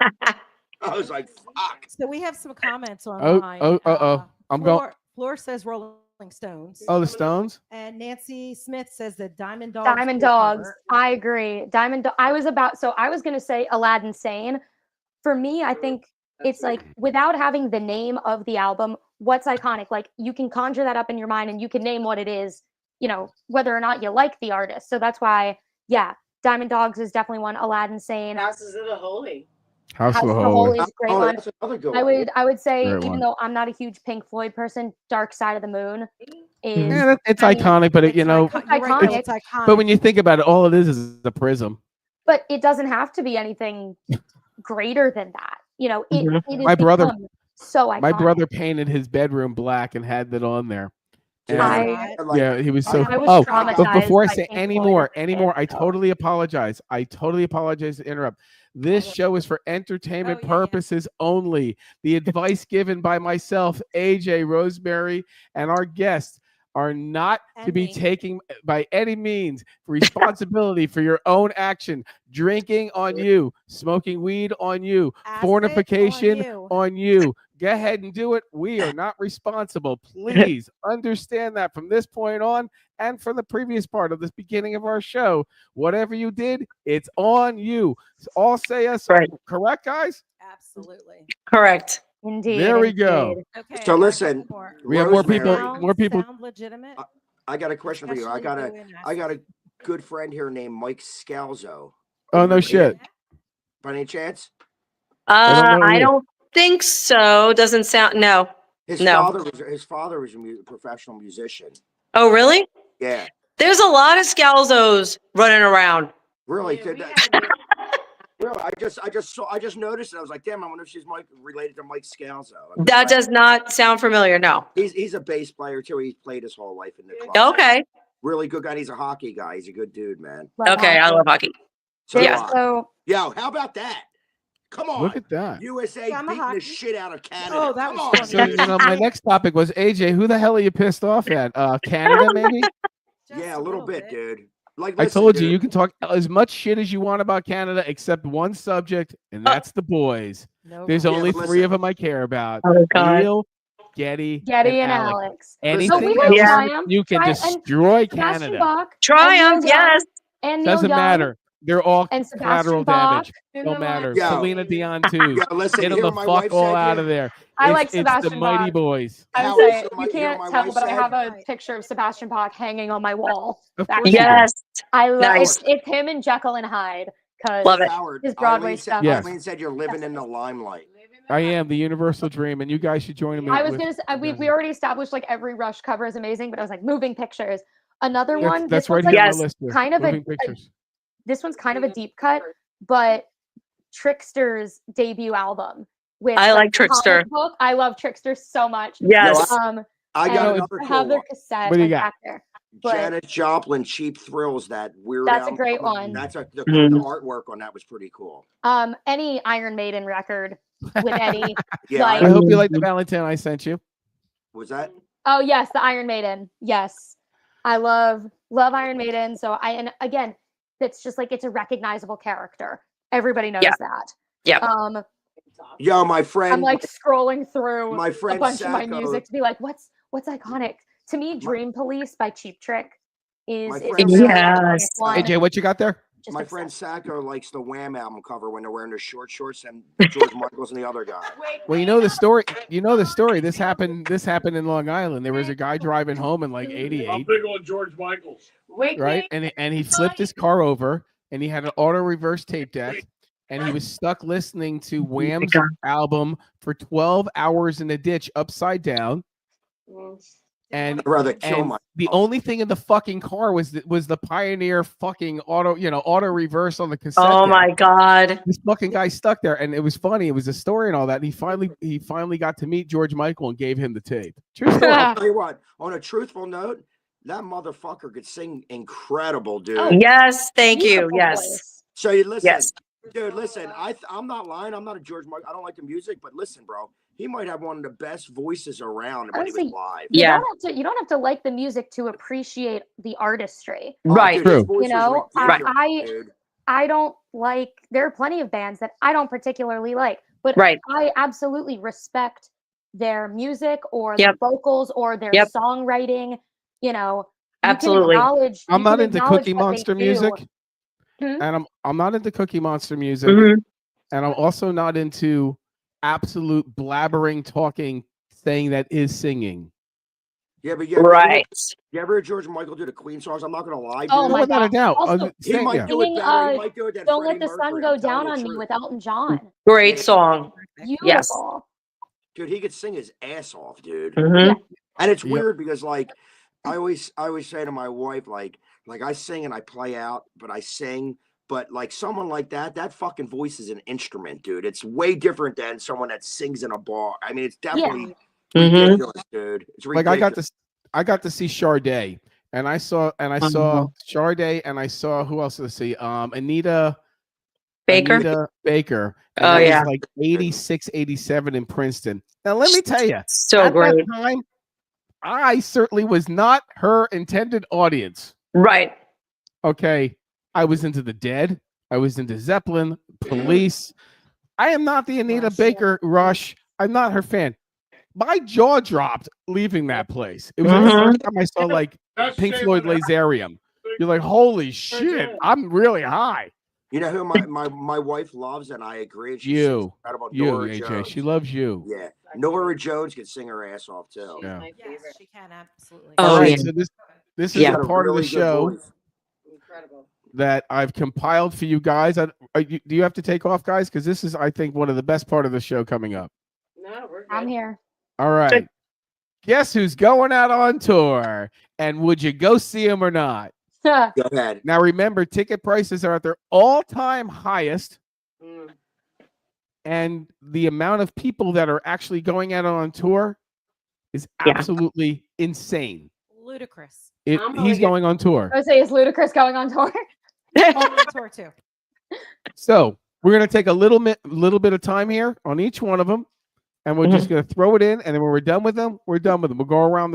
I was like, fuck. So we have some comments online. I'm going. Floor says Rolling Stones. Oh, the Stones. And Nancy Smith says the Diamond Dogs. Diamond full Dogs. cover. I agree. I was gonna say Aladdin Sane. For me, I think it's like without having the name of the album, what's iconic? Like you can conjure that up in your mind and you can name what it is, whether or not you like the artist. So that's why, yeah, Diamond Dogs is definitely one. Aladdin Sane. Houses of the Holy. House House of of the Holy. Holy is a great Oh, one. that's another good I one. would say, Great even one. though I'm not a huge Pink Floyd person, Dark Side of the Moon is Yeah, it's I mean, iconic, but It's you're right, iconic. though, it's iconic. but when you think about it, all it is a prism. but it doesn't have to be anything greater than that. It is My brother- become so iconic. My brother painted his bedroom black and had that on there. Dude, I- like, Yeah, he was so. I was Oh, traumatized but before I by say Pink any Floyd more, as a kid, I so. totally apologize. I totally apologize to interrupt. This show is for entertainment Oh, yeah, yeah. purposes only. The advice given by myself, AJ, Rosemary, and our guests are not to be me. taken by any means responsibility for your own action. Drinking on you, smoking weed on you, Acid fornication you. on you. Go ahead and do it. We are not responsible. Please understand that from this point on and for the previous part of this beginning of our show. Whatever you did, it's on you. All say us Right. correct, guys? Absolutely. Correct. Indeed. There we go. indeed. Okay. So I got listen, two more. We have more people. Rosemary, More people. Sound legitimate. I got a question for you. I especially got doing I got a acid. good friend here named Mike Scalzo. Oh, no shit. By any chance? don't know I you. don't think so. Doesn't sound, no. His No. father was a professional musician. Oh, really? Yeah, There's a lot of Scalzos running around. really. Yeah, Did we that- had a- really, I just noticed it. I was like, damn, I wonder if she's related to Mike Scalzo. That does not sound familiar, no. He's a bass player too. He's played his whole life in the club. Okay. Really good guy. He's a hockey guy. He's a good dude, man. Love Okay, I hockey. love hockey. So, Yeah. So yo, how about that? Come on. Look at that. USA Yeah, I'm a beating the hockey. shit out of Canada. Oh, that Come was on. funny. So, my next topic was AJ. Who the hell are you pissed off at? Canada, maybe? Just Yeah, a little bit, dude. Like, I listen, told you, dude, you can talk as much shit as you want about Canada, except one subject, and that's the boys. No There's comment. only but three of listen. them I care about: Oh, God. Neil, Getty, Getty and Alex. Alex. Anything So we else, have Yeah. Triumph. you can Tri- and destroy Sebastian Canada. Bach. Triumph, yes. And Neil Doesn't Young, matter. They're all And collateral Sebastian Bach. damage. Don't matter. Yo. Selena Dion too. Yo, listen, Get you them hear the what my fuck wife all said out here? of there. I like It's the Sebastian mighty Bach. boys. I How- would say so my- you you know can't what my tell, wife but I said? have a picture of Sebastian Bach hanging on my wall. Of Back course you in do. the Yes. I love Nice. it's him and Jekyll and Hyde because Love it. Howard, His Broadway Eileen stuff. said, Yes. Eileen said you're living in the limelight. I am the universal dream, and you guys should join me. I was gonna say we already established like every Rush cover is amazing, but I was like moving pictures. Another That's- one. That's This right one's here like on Yes. my list. Here. kind of Moving a pictures. this one's kind of a deep cut, but Trickster's debut album. With I the like Trickster. comic book. I love Trickster so much. Yes. I got and another I cool have their one. cassette What do you like, got? back there. But Janet Joplin, Cheap Thrills, that weird. That's a Al great cover. one. That's the Mhm. artwork on that was pretty cool. Any Iron Maiden record with Eddie. Yeah, Like- I hope you like the Valentine I sent you. was that? Oh yes, the Iron Maiden. Yes, I love Iron Maiden. So and again, it's just like it's a recognizable character. Everybody knows Yeah. that. Yep. Yo, my friend. I'm like scrolling through my a friend bunch of my Sacco- music to be like, what's iconic to me? Dream Police by Cheap Trick is My a friend really Yes. iconic one. AJ, what you got there? Just My obsessed. friend Sacco likes the Wham album cover when they're wearing their short shorts and George Michael's and the other guy. Well, you know the story. You know the story. This happened in Long Island. There was a guy driving home in like I'm '88, big on George Michaels. Wait, right? And he flipped his car over, and he had an auto reverse tape deck, and he was stuck listening to Wham's God. album for 12 hours in a ditch upside down. And I'd rather kill and my. the only thing in the fucking car was the Pioneer fucking auto reverse on the cassette. Oh deck. my God. This fucking guy stuck there, and it was funny. It was a story and all that. And he finally got to meet George Michael and gave him the tape. True story. I'll tell you what. On a truthful note, that motherfucker could sing incredible, dude. Oh, Yes. Thank you. Beautiful Yes. voice. So you listen, Yes. dude. Listen, I'm not lying. I'm not a George Michael. I don't like the music, but listen, bro. He might have one of the best voices around when he was Honestly, live. Yeah. You don't have to like the music to appreciate the artistry. Oh, Right. dude, his True. voice You know, was ridiculous, dude. I don't like. There are plenty of bands that I don't particularly like, but Right. I absolutely respect their music or Yep. their vocals or their Yep. songwriting. You know, you can Absolutely. acknowledge- I'm you not can into acknowledge Cookie what they Monster do. music, Hmm? and I'm not into Cookie Monster music, Mhm. and I'm also not into absolute blabbering, talking, saying that is singing. Yeah, but Right. You ever heard George Michael do the Queen songs? I'm not gonna lie, dude. Oh No, my without a God. doubt. Also, He Same, might yeah. do it Singing, better. He might do it than Don't Freddie Let the Sun Mercury. Go I'm telling Down you on the Me truth. with Elton John. Great song. Beautiful. Yes. Dude, he could sing his ass off, dude. Mhm. And it's Yep. weird because like I always say to my wife, like I sing and I play out, but I sing. But like someone like that fucking voice is an instrument, dude. It's way different than someone that sings in a bar. I mean, it's definitely Mhm. ridiculous, dude. It's ridiculous. Like I got to see Sade, and I saw Sade, and I saw who else did I see? Anita Baker. Baker. And Oh, that was yeah. like 86, 87 in Princeton. Now let me tell you, So at great. that time, I certainly was not her intended audience. Right. Okay. I was into the Dead. I was into Zeppelin, Police. I am not the Anita Rush. Baker Rush. I'm not her fan. My jaw dropped leaving that place. It was like the first time I saw like That's Pink shame Floyd on her. Laserium. You're like, holy shit, I'm really high. You know who my wife loves, and I agree. She sings You, incredible. you, Nora AJ. Jones. She loves you. Yeah, Nora Jones can sing her ass off too. She's Yeah. my Yes, favorite. she can absolutely. Oh, All right, yeah. so this She's is Yeah. a got part of the really good show voice. Incredible. that I've compiled for you guys. Do you have to take off, guys? Because this is, I think, one of the best part of the show coming up. No, we're good. I'm here. All right. Guess who's going out on tour? And would you go see him or not? Go ahead. Now, remember, ticket prices are at their all-time highest. Mm. And the amount of people that are actually going out on tour is Yeah. absolutely insane. Ludicrous. He's Unbelievable. going on tour. I would say, is Ludacris going on tour? I'm on tour too. So we're going to take a little bit of time here on each one of them, and we're just going to throw it in. And then when we're done with them, we're done with them. We'll go around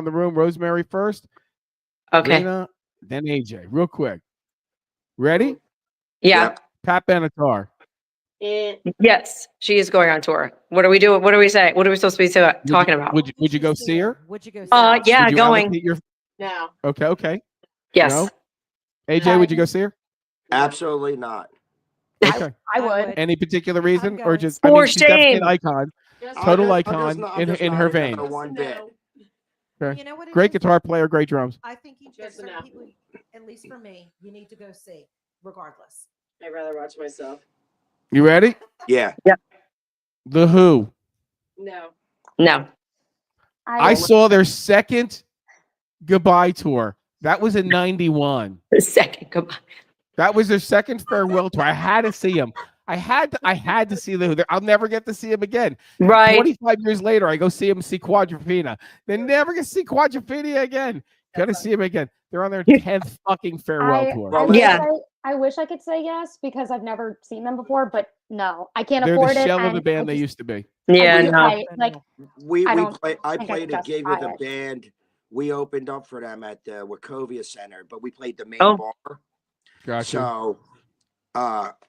the room. Rosemary first, Okay. Rena, then AJ. Real quick. Ready? Yeah. Yep. Pat Benatar. Eh, Yes, she is going on tour. What are we doing? What are we saying? What are we supposed to be talking about? Would you go see her? Would you go see her? Yeah, Would you going. allocate your- no. Okay. Yes. No? AJ, would you go see her? Absolutely not. Okay. I would. Any particular reason, or going. just For she's definitely an shame. icon. Just- Total I'm just icon not- I'm just in not her a fan vein. of one bit. Okay. You know what? it Great is? guitar player, great drums. I think there's Just certain enough. people, at least for me, you need to go see, regardless. I'd rather watch myself. You ready? Yeah. The Who. No. No. I saw their second goodbye tour. That was in '91. The second. Goodbye. That was their second farewell tour. I had to see him. I had to see the Who. I'll never get to see him again. Right. 25 years later, I go see him, see Quadrophenia. Then never get to see Quadrophenia again. Gotta see him again. They're on their 10th fucking farewell tour. Well, Yeah. I wish I could say yes because I've never seen them before, but no, I can't They're afford the it. shell of and the I band they just- used to be. Yeah. I Yeah. No. like I don't I think I played could a gig with justify a it. band. We opened up for them at the Wachovia Center, but we played the main Oh. bar. Gotcha. So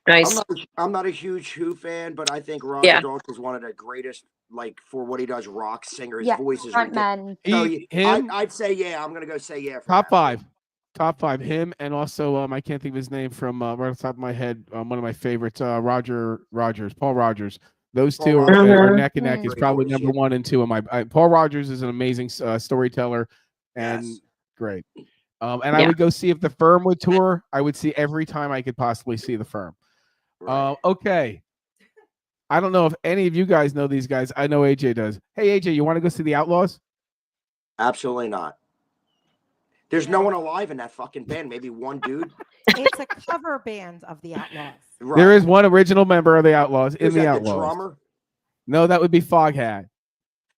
Nice. I'm not a huge Who fan, but I think Roger Yeah. Daltrey is one of the greatest, like, for what he does, rock singer. His Yeah, voice is front ridiculous. men. So Him, I'd say yeah. I'm gonna go say yeah. For top that. five. Him, and also I can't think of his name from right off the top of my head. One of my favorites, Paul Rogers. Those Paul two are Rogers. neck and neck. Is Great probably voice, number yeah. 1 and 2 of my. Paul Rogers is an amazing storyteller and Yes. great. And I Yeah. would go see if the Firm would tour. I would see every time I could possibly see the Firm. Right. Okay. I don't know if any of you guys know these guys. I know AJ does. Hey AJ, you want to go see the Outlaws? Absolutely not. There's no one alive in that fucking band. Maybe one dude. It's a cover band of the Outlaws. Right. There is one original member of the Outlaws Who's in the that, Outlaws. drummer. No, that would be Foghat.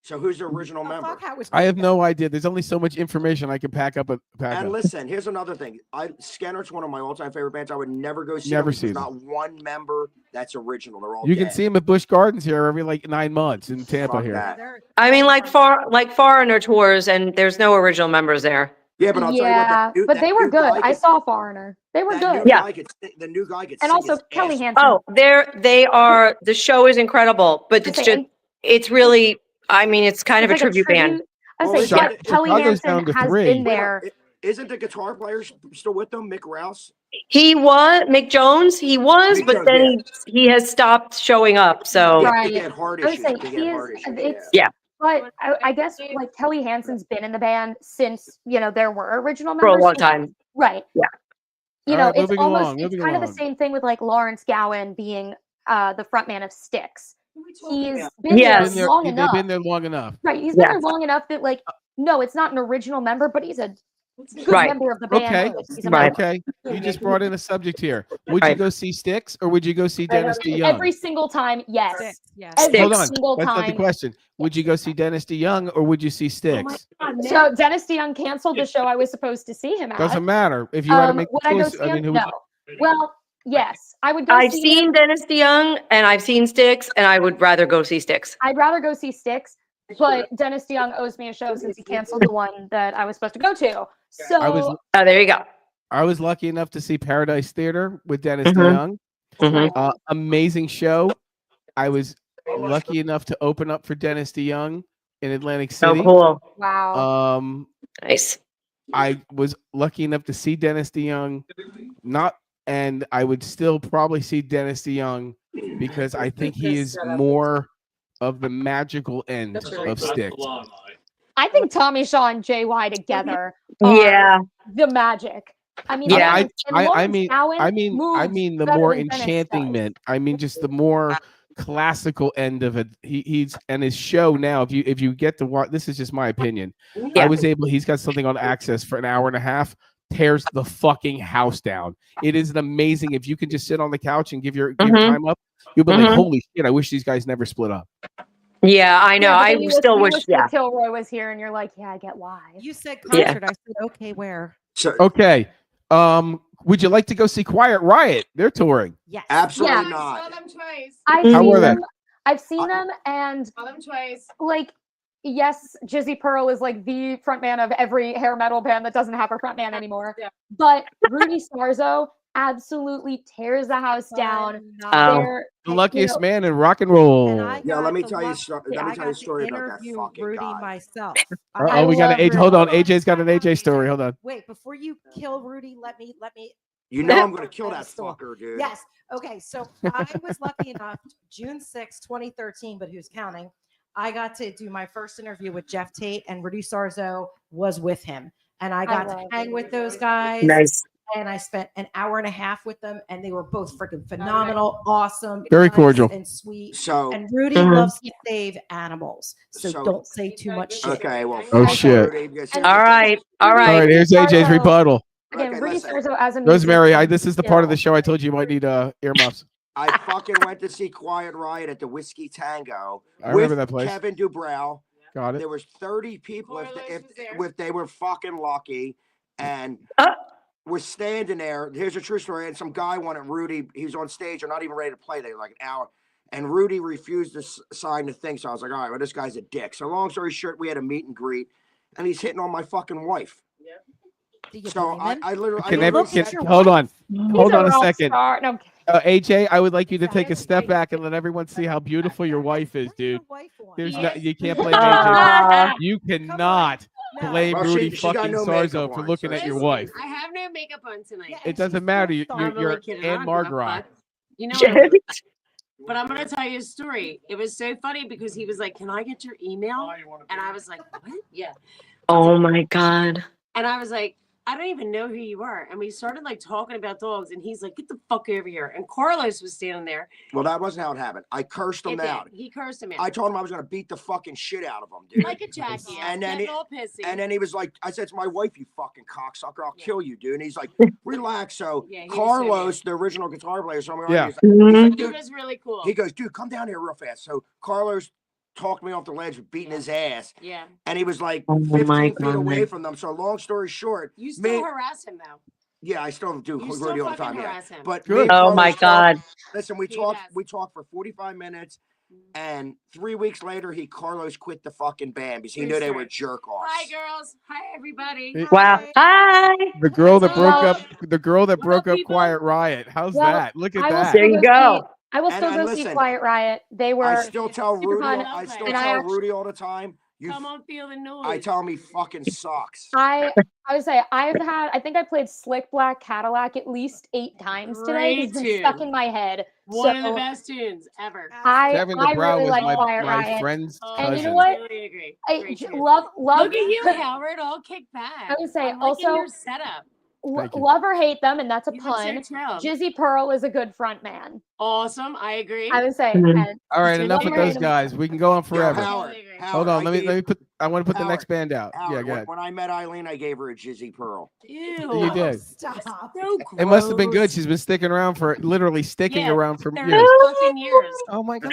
So who's the original member? Foghat was I have great. no idea. There's only so much information I can pack up. And listen, here's another thing. Skinner's one of my all-time favorite bands. I would never go see Never them. see There's them. not one member that's original. They're all You can dead. see him at Busch Gardens here every like 9 months in Tampa Fuck here. that. They're- I mean, like foreigner tours, and there's no original members there. Yeah, but I'll tell you what. Yeah, that new- but that they were new good. guy I could- saw Foreigner. They were that good. new Yeah. guy could sing- the new guy could And sing also his Kelly ass Hansen. Oh, they are. The show is incredible, but it's Okay, just, and it's really. I mean, it's kind of a it's like tribute band. I Well, say, it's yeah, not- Kelly Chicago's down Hansen to has 3. been Wait, there. Isn't the guitar player still with them, Mick Rouse? He was Mick Jones. He was, Mick but Jones, then he has stopped showing up. So Yeah, Right. they get heart I would issues. say They he get is. heart issues. It's Yeah. But I guess like Kelly Hansen's been in the band since there were original for members. a long so- time. Right. Yeah. You All know, right, it's moving almost along, it's moving kind of along. the same thing with like Lawrence Gowan being the frontman of Styx. He's been Yes. there long They've enough. been there long enough. Right. He's been Yeah. there long enough that like no, it's not an original member, but he's a good Right. member of the band. Okay. too. He's a Right. member. Okay. You just brought in a subject here. Would you Right. go see Styx or would you go see Dennis DeYoung? Every single time, yes. Six, yes. Every Hold on. single That's not the time. question. Would you go see Dennis DeYoung or would you see Styx? So Dennis DeYoung canceled the show I was supposed to see him at. Doesn't matter. If you had to make would the I go choice, see I mean, him? who would No. Well, yes, I would go I've see him. seen Dennis DeYoung and I've seen Styx, and I would rather go see Styx. I'd rather go see Styx, but Dennis DeYoung owes me a show since he canceled the one that I was supposed to go to. So Oh, there you go. I was lucky enough to see Paradise Theater with Dennis Mhm. DeYoung. Mhm. Amazing show. I was lucky enough to open up for Dennis DeYoung in Atlantic So City. cool. wow. Nice. I was lucky enough to see Dennis DeYoung, and I would still probably see Dennis DeYoung because I think he is more of the magical end of Styx. I think Tommy Shaw and JY together are Yeah. the magic. I mean, Yeah. and Lawrence I Gowan mean moves the better more than Dennis does. enchanting. I mean just the more classical end of it. He's and his show now. If you get to watch, this is just my opinion. Yeah. He's got something on Access for an hour and a half. Tears the fucking house down. It is an amazing. If you can just sit on the couch and give your time up, you'll be like, holy shit! I wish these guys never split up. Yeah, I know. Yeah, but I then you still wish. that Yeah. Kilroy was here, and you're like, yeah, I get why. You said Yeah. concert. I said, okay, where? So Okay. Would you like to go see Quiet Riot? They're touring. Yes. absolutely Yeah. Saw not. them twice. How were they? I've seen them, and Saw them twice. like, yes, Jizzy Pearl is like the frontman of every hair metal band that doesn't have a frontman anymore. Yeah. But Rudy Sarzo absolutely tears the house down. Oh. They're, The luckiest you know, man in rock and roll. And I Yeah, got let me the tell you. luck- Let me I tell you a got story to about that interview fucking Rudy guy. myself. Oh, we got love an Rudy. hold on. AJ's got an AJ story. Hold on. Wait, before you kill Rudy, let me. You know I'm gonna kill Tell that the story. fucker, dude. Yes. Okay. So I was lucky enough, June 6, 2013, but who's counting? I got to do my first interview with Jeff Tate, and Rudy Sarzo was with him. And I got to love hang with those guys. Nice. And I spent an hour and a half with them, and they were both freaking phenomenal, awesome, Very nice, cordial. and sweet. So And Rudy Mhm. loves to save animals, so So- don't say too much shit. okay, well, Oh, fuck shit. Rudy, because And- All right. All All right. right, here's AJ's Sarzo- rebuttal. Again, Okay, Rudy listen. Sarzo as a Rosemary, musician, this is the part of the still. show I told you might need earmuffs. I fucking went to see Quiet Riot at the Whiskey Tango I remember with that place. Kevin Dubrow. Got it. There was 30 people Carlos was there. if they were fucking lucky, and we're standing there. Here's a true story. And some guy wanted Rudy. He was on stage. They're not even ready to play. They were like an hour, and Rudy refused to sign the thing. So I was like, all right, well, this guy's a dick. So long story short, we had a meet and greet, and he's hitting on my fucking wife. Do you So blame him? I literally Can I every, literally can, said- your hold on. He's Hold on a rock second. star. No, AJ, I would like you to take a step back and let everyone see how beautiful your wife is, Bring dude. your wife on. There's He no, is. you can't blame AJ. Uh, You cannot No. blame Well, Rudy she's got fucking no makeup Sarzo for on, looking so at your Listen, wife. I have no makeup on tonight. Yeah, It and doesn't she's matter. still You're, I'm you're only kidding. I Anne don't give a Margaret. fuck. You know what? Jared. But I'm gonna tell you a story. It was so funny because he was like, "Can I get your email?" And I was like, "What?" Yeah. Oh my God. And I was like, "I don't even know who you are." And we started like talking about dogs, and he's like, "Get the fuck over here." And Carlos was standing there. Well, that wasn't how it happened. I cursed him It did. out. He cursed him out. I told him I was gonna beat the fucking shit out of him, dude. like a jackass. And then Getting he- all pissy. And then he was like, I said, it's my wife, you fucking cocksucker. I'll Yeah. kill you, dude. And he's like, relax. So Yeah, he was so Carlos, the original guitar player, so Yeah. he's Mhm. like, he dude, was really cool. he goes, dude, come down here real fast. So Carlos talked me off the ledge, beating his ass. Yeah. And he was like Oh 15 my feet away God. from them. So long story short, You still me- harass him though. yeah, I still do You still Rudy all the fucking time. Yeah. harass him. But Good. me and Oh Carlos my talked- God. Listen, we He talked. does. We talked for 45 minutes, and 3 weeks later, Carlos quit the fucking band because he True knew they story. were jerk offs. Hi girls. Hi everybody. It- Wow. Hi. The girl that What's broke up? up, the girl that What broke up, up people? Quiet Riot. How's Well, that? Look at I will that. still There you go go. see- I will And- still and go see listen, Quiet Riot. They were I still tell super Rudy. fun. I still And I tell actually- Rudy all the time. You, Come on, feel the noise. I tell him he fucking sucks. I would say I think I played Slick Black Cadillac at least 8 times today. It's Great been stuck tune. in my head. One of the So best tunes ever. Kevin I DeBrow really was like my, Quiet my Riot. friend's Oh, And you cousin. know what? Totally agree. I Great tune. love. Look at you, Howard, all kicked back. I would say I'm liking also- your setup. Thank you. Love or hate them, and that's a You look so pun. chill. Jizzy Pearl is a good front man. Awesome. I agree. I would say. Mhm. And All right, Love enough or with hate those them. guys. We can go on forever. Yo, Howard, Totally agree. Hold on, I let me put. I want to put the Howard, next band out. Howard, Yeah, go ahead. when I met Eileen, I gave her a Jizzy Pearl. Ew. You did. Stop. So It must have been good. gross. She's been sticking around for literally sticking Yeah, around for 30 years. fucking years. Oh my god.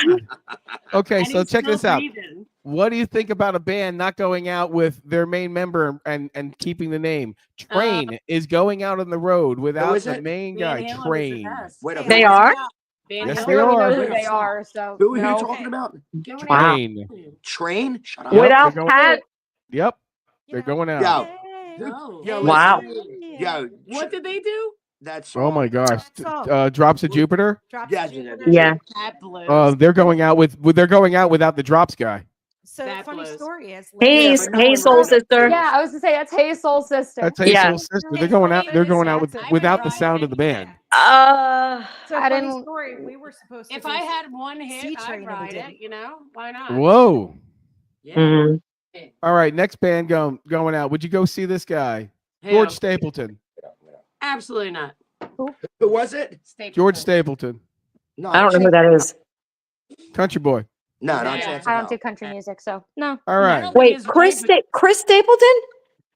Okay, And so he's check still this out. breathing. What do you think about a band not going out with their main member and keeping the name? Train is going out on the road without is the it? main Van guy. Halen was the Train. best. Wait a Hey, They minute. are? Band Yes, I they don't really know are. who they are. So Who are you no. talking about? Going Wow. out. Train. Train? Shut up. Yep, Without they're going- Pat, Yep. You They're know, going out. Yo, Oh. yo, Wow. listen, yo, What did they do? that song. Oh my gosh. That song. Drops of Jupiter. Drops Yeah, of yeah, Jupiter. yeah. That blows. They're going out they're going out without the drops guy. So That funny blows. story is. Hey, Yeah, Lindsay- but no one Soul really knows Sister. who- Yeah, I was gonna say that's Hey Soul Sister. That's Yeah. Hazel's sister. They're going out. They're going out I would without the ride sound of the any band. So I funny didn't- story. We were supposed to. If go I see- had one hit, C Train I'd and we ride didn't. it. You know, why not? Whoa. Yeah. Mhm. All right, next band going out. Would you go see this guy? Hell, George Stapleton. absolutely not. Who was it? Stapleton. George Stapleton. No, I don't know who that is. Country boy. No, not Yeah. a chance. I in don't do hell. country music, so no. All I right. don't- Wait, His Chris wife- Chris Stapleton?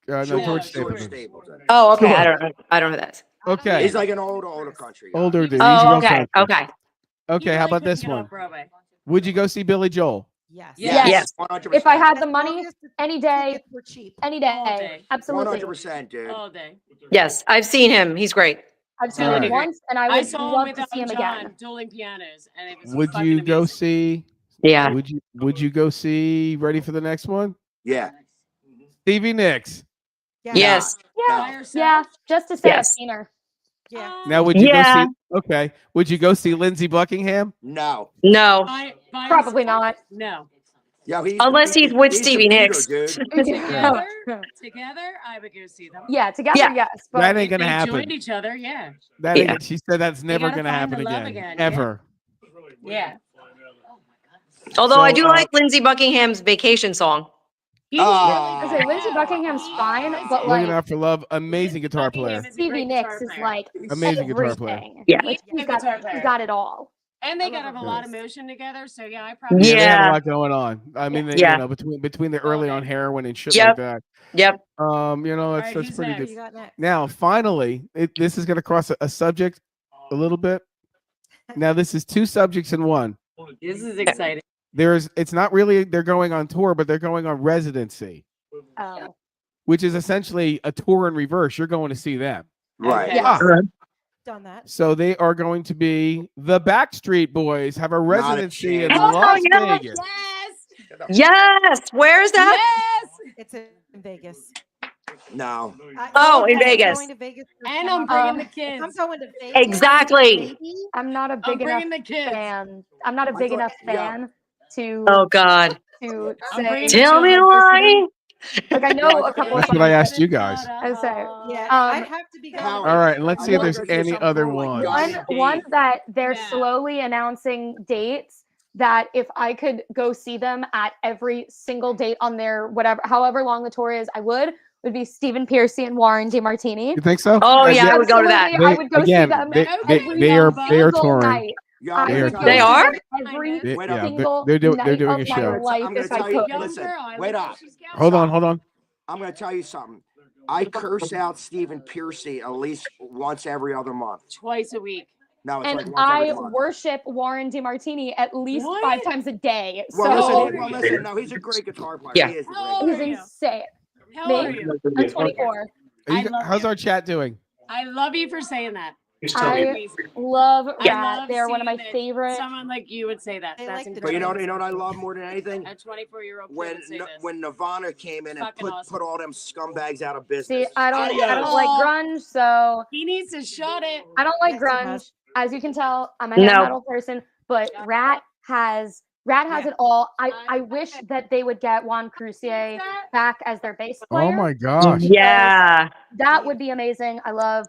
No, George, George George Stapleton. Stapleton. Oh, okay. I don't know who that is. Okay. He's like an older country guy. Older dude. He's Oh, real okay. country. Okay. He Okay, how really about couldn't this get one? off Broadway. Would you go see Billy Joel? Yes. Yes. Yes. 100%. If I had As the long money, as the any day, tickets were cheap. any All day, day. absolutely. 100%, dude. All day. Yes, I've seen him. He's great. I've seen All him right. once, and I I would saw him love with to see him John again. dueling pianos, and it was Would fucking you go amazing. see Yeah. Would you go see ready for the next one? Yeah. Stevie Nicks. Yes. Yeah, By herself? yeah, just to say I've Yes. seen her. Yeah. Now would you Yeah. go see Okay. Would you go see Lindsey Buckingham? No. No. By Probably herself? not. No. Yo, Unless he's with the Stevie beater, Nicks. dude. Together, I would go see them. Yeah, together, Yeah. yes, but That If ain't gonna they happen. joined each other, yeah. That Yeah. ain't, she said that's never gotta gonna find happen the love again. again, yeah. Ever. Yeah. Although I So, do like Lindsey Buckingham's vacation song. He's Ah. I say Lindsey Buckingham's fine, but Looking like out for love, amazing guitar player. Buckingham is a Stevie great Nicks guitar is player. like Amazing guitar player. everything. Yeah. Like He's a he's got guitar player. it all. And they I got love a her lot of voice. motion together, so yeah, I probably Yeah, they had a Yeah. lot going on. I mean, they, Yeah. you know, between the early on heroin and shit Yep. like that. Yep. You know, that's Alright, that's who's pretty next? Who good. you got next? Now, finally, this is going to cross a subject a little bit. Now, this is two subjects in one. This is exciting. It's not really they're going on tour, but they're going on residency, Oh, which is essentially a tour in reverse. You're going to see them. Right. Okay. yes. Done that. So they are going to be the Backstreet Boys have a residency in chance. Oh, Las yeah. Vegas. Yes. Yes. Where is that? Yes. It's in Vegas. No. Oh, in I'm Vegas. Going to Vegas for And summer. I'm bringing Um, the I'm kids. going to Vegas. Exactly. Maybe. I'm not a I'm big enough bringing the kids. fan. I'm not a I big thought- enough yeah. fan to Oh God. to I'm say. bringing Tell me children. why. Like I know a couple of That's what I songs. asked you guys. I was saying, Yeah, Um, I'd have to be going. Howard. All right, and let's see if I there's wanna go see any some other girl like ones. Johnny one Dave. that they're Yeah. slowly announcing dates that if I could go see them at every single date on their whatever, however long the tour is, I would be Stephen Piercy and Warren DeMartini. You think so? Oh, yeah, I would go to that. Absolutely, I would go again, see them they every are single touring. night. Yo, I I'm gonna would tell go They you- see are? them every They- Wait up. single they're doing night a of my show. life I'm gonna if I tell you- could. Young Listen, girl, I wait love up. She's Scout Hold on, Shop. hold on. I'm going to tell you something. I curse out Stephen Piercy at least once every other month. Twice a week. No, it's And like once every I month. worship Warren DeMartini at least What? 5 times a day. Well, So listen, no, he's a great guitar player. Yeah. He is a How great old he's are you? insane. How old are Me? you? I'm 24. Are you- I love how's you. our chat doing? I love you for saying that. I love I Rat. love They're one of my seeing that favorite. Someone like you would say that. They That's like the incredible. But you know what I love more than anything? A 24-year-old kid When would say this. when Nirvana came in and Fucking awesome. put all them scumbags out of business. See, I don't Adios. like grunge, so He needs to shut it. I don't like Yes, he grunge. has. As you can tell, I'm a No. heavy metal person, but Rat has Yeah. it all. I wish that they would get Juan Crucier back as their bass player. Oh my gosh. Yeah. That would be amazing. I love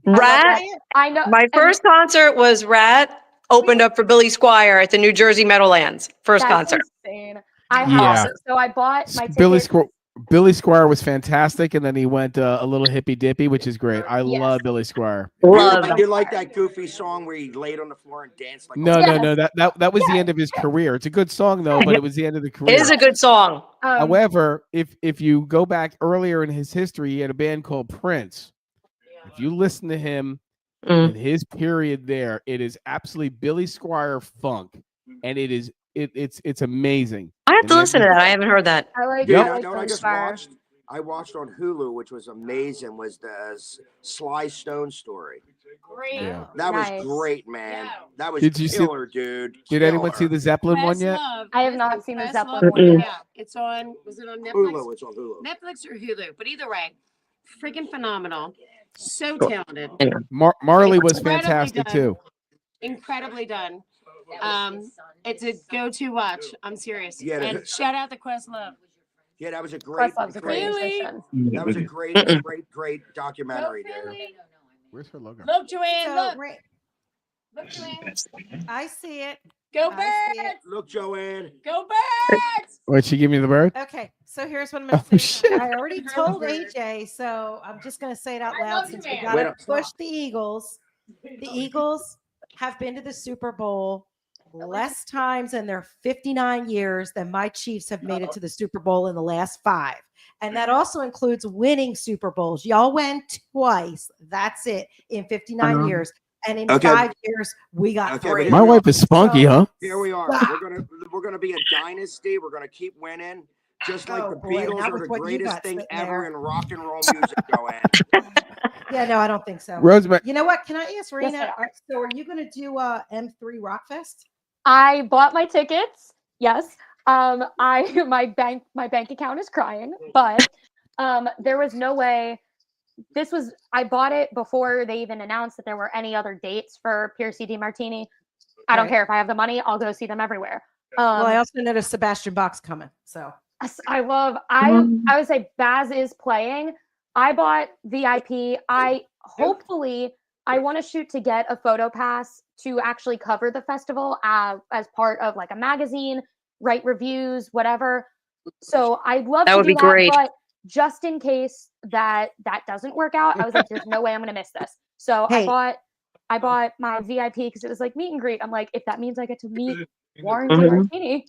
Rat. I know My and first concert was Rat opened up for Billy Squire at the New Jersey Meadowlands. First that's concert. insane. I Yeah. have so I bought my Billy ticket. Billy Squire was fantastic, and then he went a little hippy dippy, which is great. I Yes. love Billy Squire. Love. You like that goofy song where he laid on the floor and danced like No, a no, Yes. no. That was the end of his career. It's a good song though, but it was the end of the career. It is a good song. However, if you go back earlier in his history, he had a band called Prince. If you listen to him in his period there, it is absolutely Billy Squire funk, and it's amazing. I have And to he listen to has- that. I haven't heard that. I like Dude, I you like know what I Billy just Squire. watched? I watched on Hulu, which was amazing, was the Sly Stone story. Great. Yeah. That was Nice. great, man. Yeah. That was Did you see- killer, dude. Did anyone see Killer. the Zeppelin one yet? Questlove. I have not Listen, seen the Questlove Zeppelin one came yet. out. It's on. Was it on Netflix? Hulu? It's on Hulu. Netflix or Hulu? But either way, freaking phenomenal. So talented. Marley was Incredibly fantastic done. too. Incredibly done. It's a go-to watch. I'm serious. Yeah, And shout out to Questlove. Yeah, that was a great, Questlove's a great Really? musician. that was a great, great documentary, dude. Where's her logo? Look, Joanne. So, Look. Ra- Look, Joanne. I see it. Go I see it. birds. Look, Joanne. Go birds. Wait, she give me the bird? Okay, so here's what I'm Oh, gonna say. shit. I already told AJ, so I'm just gonna say it out I loud love since you, we man. gotta Wait up. push the Eagles. The Eagles have been to the Super Bowl less times in their 59 years than my Chiefs have made it to the Super Bowl in the last 5. And that also includes winning Super Bowls. Y'all went twice. That's it in 59 years. And in Okay. 5 years, we got Okay, 3. but My wife is spunky, huh? Here we are. Stop. We're gonna be a dynasty. We're gonna keep winning. Just like Oh, the boy, Beatles not are with the what you greatest got thing sitting ever there. in rock and roll music, Joanne. Yeah, no, I don't think so. Rosemary, You know what? Can I ask Rena? they are. So, are you going to do M3 Rockfest? I bought my tickets. Yes. I my bank account is crying, but there was no way. I bought it before they even announced that there were any other dates for Piercy DiMartini. I don't Right. care if I have the money, I'll go see them everywhere. Well, I also noticed Sebastian Bach's coming. So, I would say Baz is playing. I bought VIP. I want to shoot to get a photo pass to actually cover the festival as part of like a magazine, write reviews, whatever. So I'd love That to would do be that, great. but just in case that doesn't work out, I was like, there's no way I'm gonna miss this. So Hey. I bought my VIP because it was like meet and greet. I'm like, if that means I get to meet Warren Mhm. DiMartini,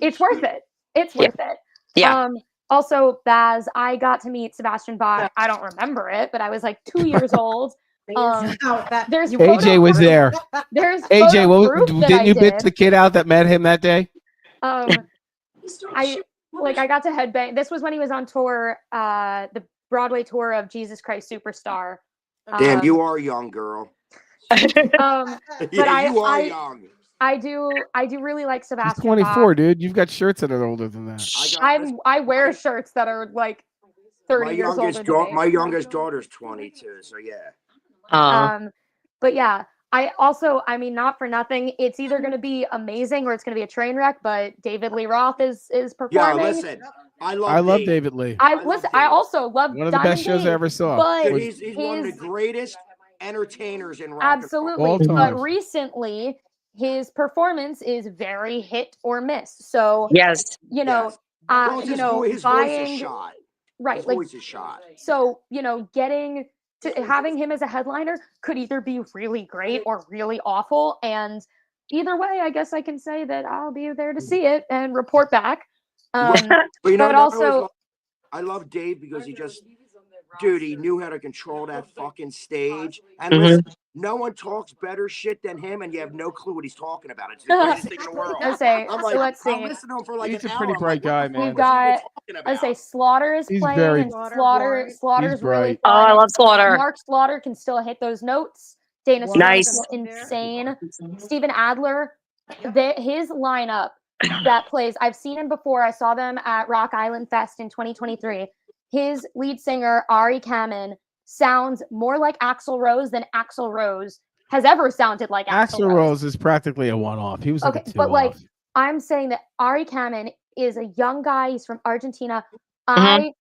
it's worth it. It's Yeah. worth it. Yeah. Also, Baz, I got to meet Sebastian Bach. I don't remember it, but I was like 2 years old. No, that- There's you- AJ was photo there. proof- There's AJ, photo what, proof that didn't I you bitch did. the kid out that met him that day? I got to headbang. This was when he was on tour, the Broadway tour of Jesus Christ Superstar. Damn, Um, you are young, girl. Yeah, You are young. I do really like He's Sebastian 24, Bach. dude. You've got shirts that are older than that. I wear shirts that are like 30 years older than me. My youngest daughter's 22, so yeah. But yeah, I mean, not for nothing. It's either going to be amazing or it's going to be a train wreck. But David Lee Roth is Yeah, performing. listen. I love David Lee. I love listen. Dave. I also love One of the Diamond best shows I Dave, ever saw. But Dude, he's one of the his- greatest entertainers in rock absolutely. All But time. recently, his performance is very hit or miss. So Yes. you know, Yes. Well, you know, his voice is buying shot. right, His like voice is shot. so you know, getting to having him as a headliner could either be really great or really awful. And either way, I guess I can say that I'll be there to see it and report back. But you know, but what also, I love Dave because he knew how to control that fucking stage. And Mhm. listen, no one talks better shit than him, and you have no clue what he's talking about. It's the greatest thing in the world. I say, I'm so like, let's I'll see. listen to him for like He's an a hour. pretty I'm bright like, what guy, the man. fuck We've is he got- talking I about? say Slaughter is He's playing. very- And Slaughter's He's really bright. Oh, fun. I love Slaughter. Mark Slaughter can still hit those notes. Dana Wow. Stone Nice. is insane. Steven Adler, his lineup that plays. I've seen him before. I saw them at Rock Island Fest in 2023. His lead singer Ari Kamen sounds more like Axl Rose than Axl Rose has ever sounded like Axl Axl Rose is practically a one-off. He was like Okay, a two-off. but like I'm saying that Ari Kamen is a young guy. He's from Argentina. Mhm.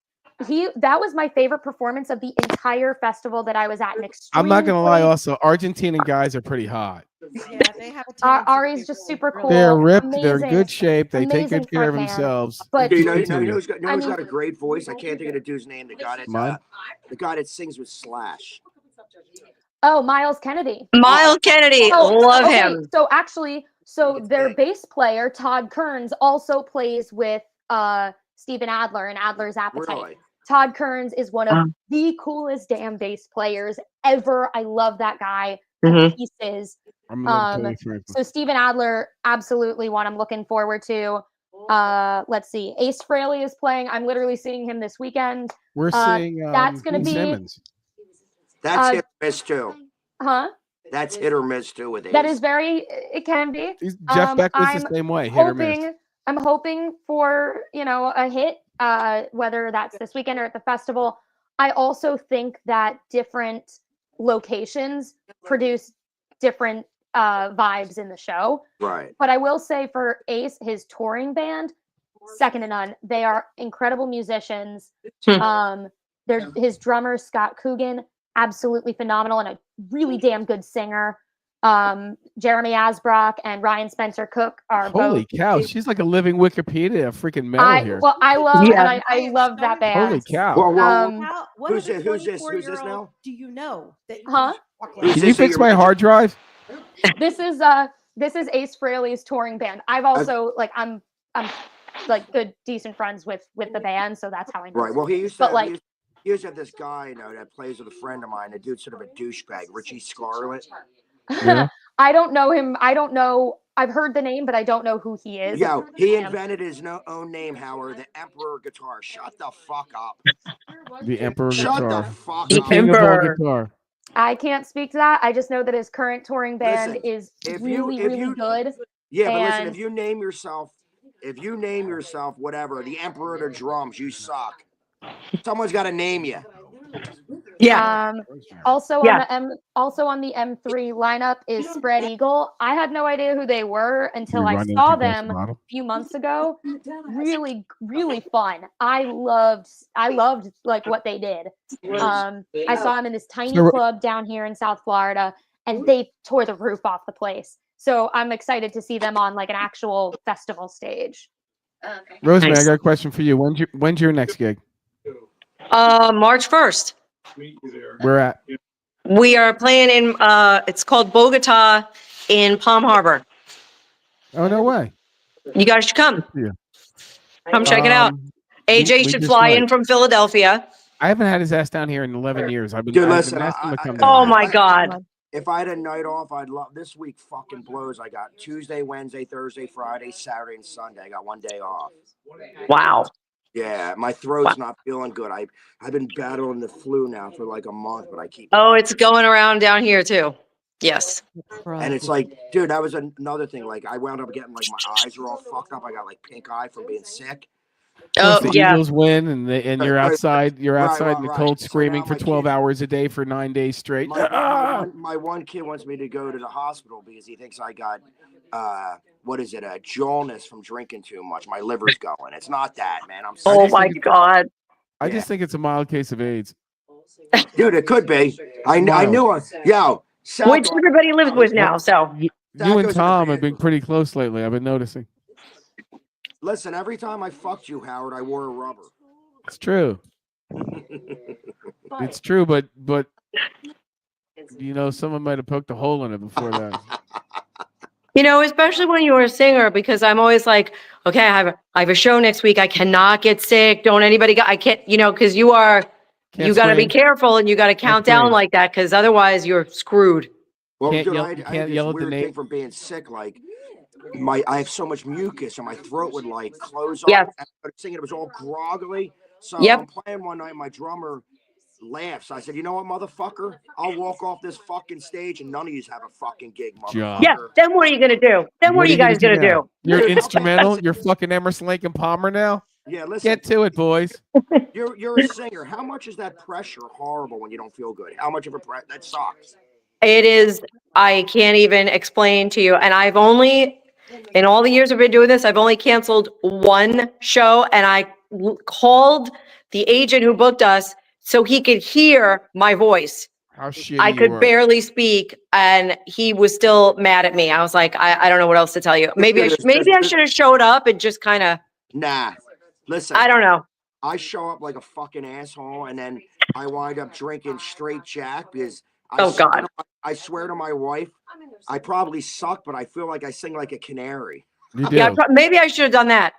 That was my favorite performance of the entire festival that I was at. An extreme I'm not gonna lie. play. Also, Argentinian guys are pretty hot. Yeah, they have a tendency to Ari's be just super really- cool. They're ripped. They're in amazing- good shape. They take amazing good care of frontman. themselves. But You know Continue. who's got, I who's mean- got a great voice? I can't think of the dude's name. The guy that sings with Slash. oh, Miles Kennedy. Miles Kennedy. Love okay, him. So actually, It's their big. bass player Todd Kearns also plays with Steven Adler and Adler's Appetite. Really? Todd Kearns is one of Wow. the coolest damn bass players ever. I love that guy to Mhm. pieces. I'm gonna Um, totally frank. So Steven Adler, absolutely one I'm looking forward to. Let's see. Ace Frehley is playing. I'm literally seeing him this weekend. We're seeing that's gonna Gene be- Simmons. That's Uh, hit or miss too. Huh? That's hit or miss too with Ace. That is very. It can be. Jeff Beck was I'm the same way, hit or miss. I'm hoping for a hit, whether that's this weekend or at the festival. I also think that different locations produce different vibes in the show. Right. But I will say for Ace, his touring band, second to none. They are incredible musicians. There's his drummer Scott Coogan, absolutely phenomenal and a really damn good singer. Jeremy Asbrock and Ryan Spencer Cook are Holy both. cow, she's like a living Wikipedia, freaking metal here. I love Yeah. and I love that band. Holy cow. Well, What Who's other it- who's this 24-year-old now? do you know that you Huh? walk Who's like Can this you that fix you're my mentioning? hard drive? This is Ace Frehley's touring band. I've also I'm like good decent friends with the band, so that's how I know. Right. Well, he used to But, have, like- he used to have this guy, that plays with a friend of mine. The dude's sort of a douchebag, Richie Scarlett. Yeah. I don't know him. I don't know. I've heard the name, but I don't know who he is. Yo, he invented his own name, Howard, the Emperor Guitar. Shut the fuck up. The Emperor Shut Guitar. the fuck The up. king of all Emperor. guitar. I can't speak to that. I just know that his current touring band Listen, is if really, you- if really you- good. Yeah, but listen, And- if you name yourself whatever, the Emperor of the Drums, you suck. Someone's got to name you. Yeah. Also Yeah. on the M3 lineup is Spread Eagle. I had no idea who they were until We I run saw into Ghost them a Model. few months ago. Really, really fun. I loved like what they did. I saw them in this tiny So- club down here in South Florida, and they tore the roof off the place. So I'm excited to see them on like an actual festival stage. Rosemary, Nice. I got a question for you. When's your next gig? March 1st. Where at? We are playing in it's called Bogota in Palm Harbor. Oh, no way. You guys should come. Yeah. Come check it out. we AJ should just fly might. in from Philadelphia. I haven't had his ass down here in 11 years. I've been, Dude, I've been listen, asking him to come I- down. Oh here. my God. If I had a night off, I'd love this week. Fucking blows. I got Tuesday, Wednesday, Thursday, Friday, Saturday, and Sunday. I got one day off. Wow. Yeah, my throat's not feeling good. I've been battling the flu now for like a month, but I keep. Oh, it's going around down here too. Yes. And it's like, dude, that was another thing. Like, I wound up getting like my eyes are all fucked up. I got like pink eye from being sick. Once Oh the yeah. Eagles win and you're outside, in the right. cold So screaming now for my 12 kid- hours a day for 9 days straight. My one kid wants me to go to the hospital because he thinks I got what is it, a jaundice from drinking too much. My liver's going. It's not that, man. I'm Oh just my think it's- God. I just think it's a mild case of AIDS. dude, it could be. I Wild. knew it. Yo, Which everybody lives with now. So You That and goes in the Tom have band. been pretty close lately. I've been noticing. listen, every time I fucked you, Howard, I wore a rubber. It's true. It's true, but someone might have poked a hole in it before that. especially when you're a singer, because I'm always like, okay, I have a show next week. I cannot get sick. Don't anybody I can't, because you got to be scream. careful and you got to count down scream. like that, because otherwise you're screwed. Well, Can't dude, yell- I you had can't this yell at the weird name. thing from being sick. Like, I have so much mucus, and my throat would like close Yes. up. And I was singing, it was all groggly. So Yep. I'm playing one night. My drummer laughs. I said, "You know what, motherfucker? I'll walk off this fucking stage, and none of you have a fucking gig, motherfucker." Yeah. Then what are you going to do? Then what are you guys going to now? do? You're Dude, instrumental. You're fucking Emerson, Lake and Palmer now. Yeah, listen. Get to it, boys. You're a singer. How much is that pressure horrible when you don't feel good? How much of a that sucks? It is, I can't even explain to you. And I've only, in all the years I've been doing this, I've only canceled one show, and I called the agent who booked us so he could hear my voice. How shitty I you could were. barely speak, and he was still mad at me. I was like, I don't know what else to tell you. Maybe I should have showed up and just kind of, Nah. Listen. I don't know. I show up like a fucking asshole, and then I wind up drinking straight Jack because Oh, God. I swear to my wife, I probably suck, but I feel like I sing like a canary. You do. Yeah, maybe I should have done that.